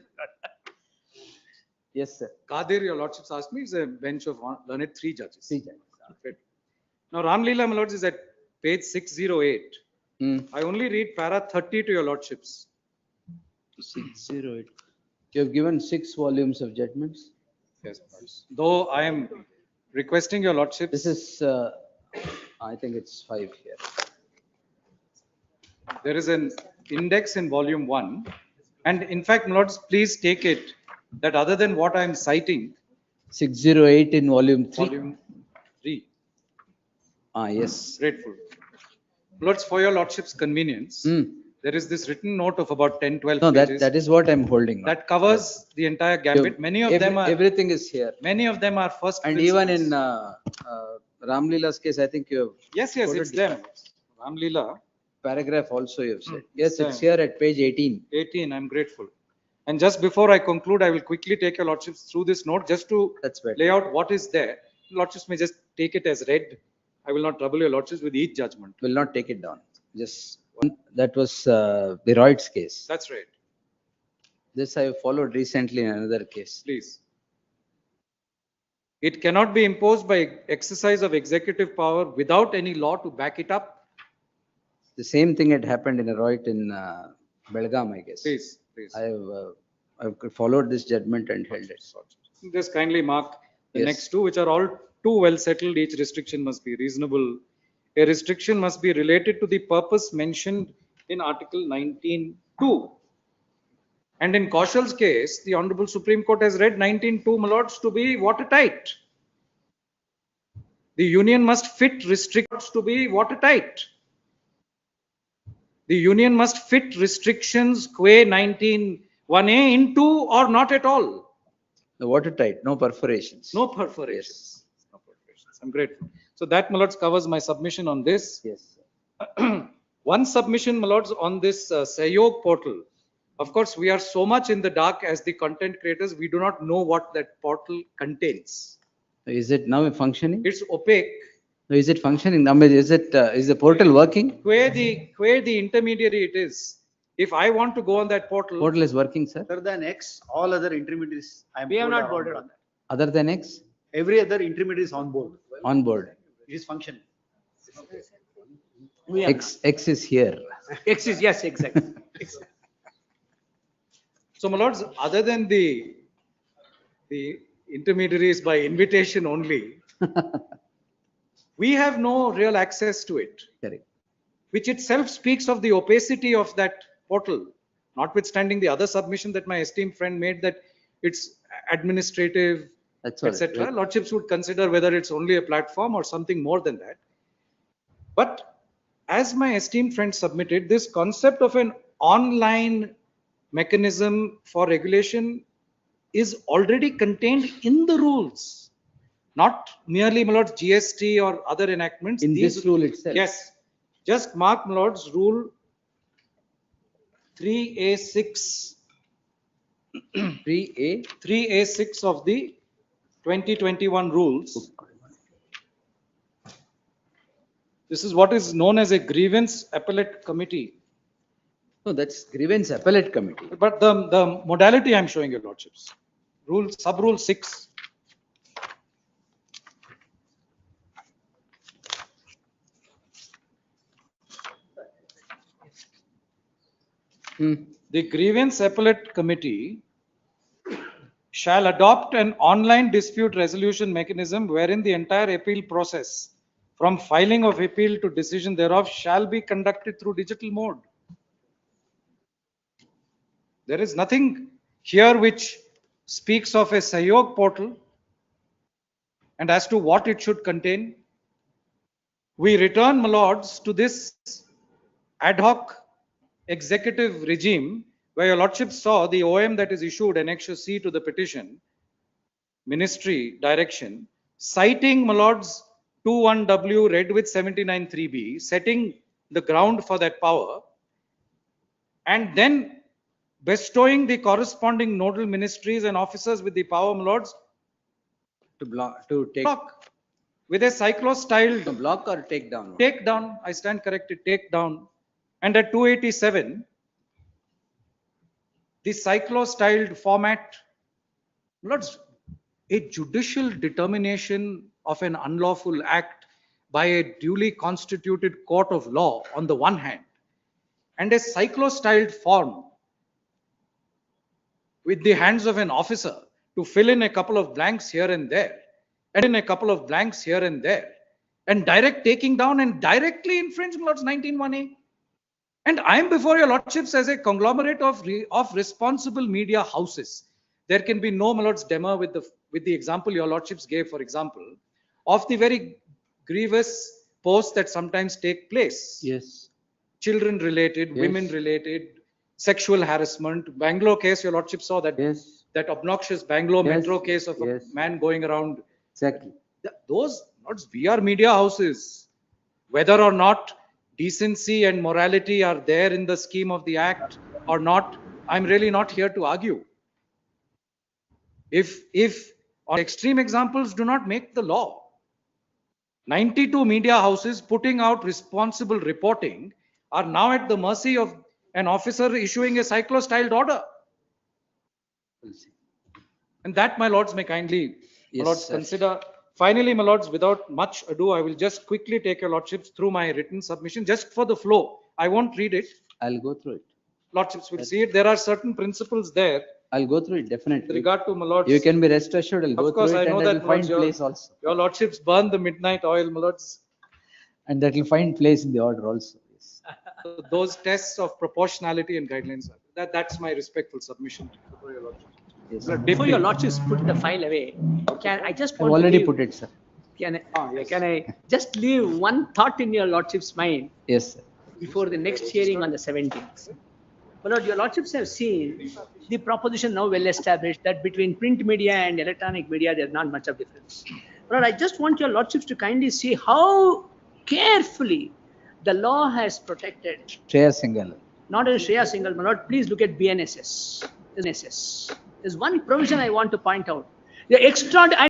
Yes, sir. Kadir, your lordships asked me, is a bench of learned 3 judges. 3 judges. Right. Now, Ramleela, my lords, is at page 608. I only read para 30 to your lordships. 608. You have given 6 volumes of judgments. Yes, my lords. Though I am requesting your lordships. This is, I think it's 5 here. There is an index in volume 1. And in fact, my lords, please take it that other than what I am citing, 608 in volume 3. volume 3. Yes. Grateful. Lords, for your lordship's convenience, there is this written note of about 10, 12 No, pages that is what I'm holding now. that covers the entire gambit. Many of them are Everything is here. many of them are first And even principles. in Ramleela's case, I think you have. Yes, quoted it's the them. Ramlila, Paragraph also you have said. Hmm. Yes, it's here at page 18. 18, I'm grateful. And just before I conclude, I will quickly take your lordships through this note just to That's better. lay out what is there. Lordships may just take it as read. I will not trouble your lordships with each judgment. Will not take it down. Just one, that was the Reut's case. That's right. This I followed recently in another case. Please. It cannot be imposed by exercise of executive power without any law to back it up. The same thing had happened in a Reut in Belgaum, I guess. Please, please. I've followed this judgment and held it. Just kindly mark the Yes. next two, which are all too well settled. Each restriction must be reasonable. A restriction must be related to the purpose mentioned in Article 19(2). And in Kaushal's case, the Honorable Supreme Court has read 19(2), my lords, to be watertight. The union must fit restrictions to be watertight. The union must fit restrictions qua 19(1)(a) into or not at all. The watertight, no perforations. No perforations. No perforations. I'm grateful. So that, my lords, covers my submission on this. Yes. One submission, my lords, on this Sahog portal. Of course, we are so much in the dark as the content creators, we do not know what that portal contains. Is it now functioning? It's opaque. Is it functioning? I mean, is the portal working? Where the intermediary it is. If I want to go on that portal, Portal is working, sir. Other than X, all other intermediaries. I am We have told not are boarded board. on that. Other than X, Every other intermediary is on board. on board. It is functioning. We have X is here. not. X is, yes, exactly. so my lords, other than the intermediaries by invitation only, we have no real access to it, Correct. which itself speaks of the opacity of that portal, notwithstanding the other submission that my esteemed friend made that it's administrative, That's all. etc. Lordships would consider whether it's only a platform or something more than that. But as my esteemed friend submitted, this concept of an online mechanism for regulation is already contained in the rules, not merely, my lords, GST or other enactments. In These- this rule itself. Yes. Just mark, my lords, rule 3A6. 3A. 3A6 of the 2021 rules. This is what is known as a grievance appellate committee. No, that's grievance appellate committee. But the modality I'm showing you, lordships. Rule, sub-rule 6. The grievance appellate committee shall adopt an online dispute resolution mechanism wherein the entire appeal process from filing of appeal to decision thereof shall be conducted through digital mode. There is nothing here which speaks of a Sahog portal and as to what it should contain. We return, my lords, to this ad hoc executive regime where your lordship saw the OM that is issued annexure C to the petition, ministry direction, citing, my lords, 21W read with 79(3)B, setting the ground for that power, and then bestowing the corresponding nodal ministries and officers with the power, my lords, To block, to take. block with a cyclo-styled To block or take down? take down, I stand corrected, take down. And at 287, the cyclo-styled format, lords, a judicial determination of an unlawful act by a duly constituted court of law on the one hand, and a cyclo-styled form with the hands of an officer to fill in a couple of blanks here and there, and in a couple of blanks here and there, and direct taking down and directly infringe, lords, 19(1)(a). And I am before your lordships as a conglomerate of responsible media houses. There can be no, my lords, demo with the example your lordships gave, for example, of the very grievous posts that sometimes take place. Yes. Children related, Yes. women related, sexual harassment. Bangalore case, your lordship saw that, Yes. that obnoxious Bangalore Yes. metro case of Yes. a man going around. Exactly. Those, lords, we are media houses. Whether or not decency and morality are there in the scheme of the act or not, I'm really not here to argue. If or extreme examples do not make the law. 92 media houses putting out responsible reporting are now at the mercy of an officer issuing a cyclo-styled order. And that, my lords, may kindly, Yes, my lords, sir. consider. Finally, my lords, without much ado, I will just quickly take your lordships through my written submission, just for the flow. I won't read it. I'll go through it. Lordships will see it. There are certain principles there I'll go through it, with definitely. regard to my lords. You can be rest assured, I'll go Of course, through I it know and that, it'll my find lords, place also. your lordships burn the midnight oil, my lords. And that will find place in the order also. Yes. Those tests of proportionality and guidelines, that's my respectful submission for your lordship. Yes. Before your lordships put the file away, I just I've want to already leave- put it, sir. Yes. Can I just leave one thought in your lordship's mind Yes, sir. before the next hearing on the 17th? My lord, your lordships have seen the proposition now well established that between print media and electronic media, there's not much of difference. My lord, I just want your lordships to kindly see how carefully the law has protected, Shreya Singhal. not in Shreya Singhal, my lord, please look at BNSS. There's one provision I want to point out. The extraordinary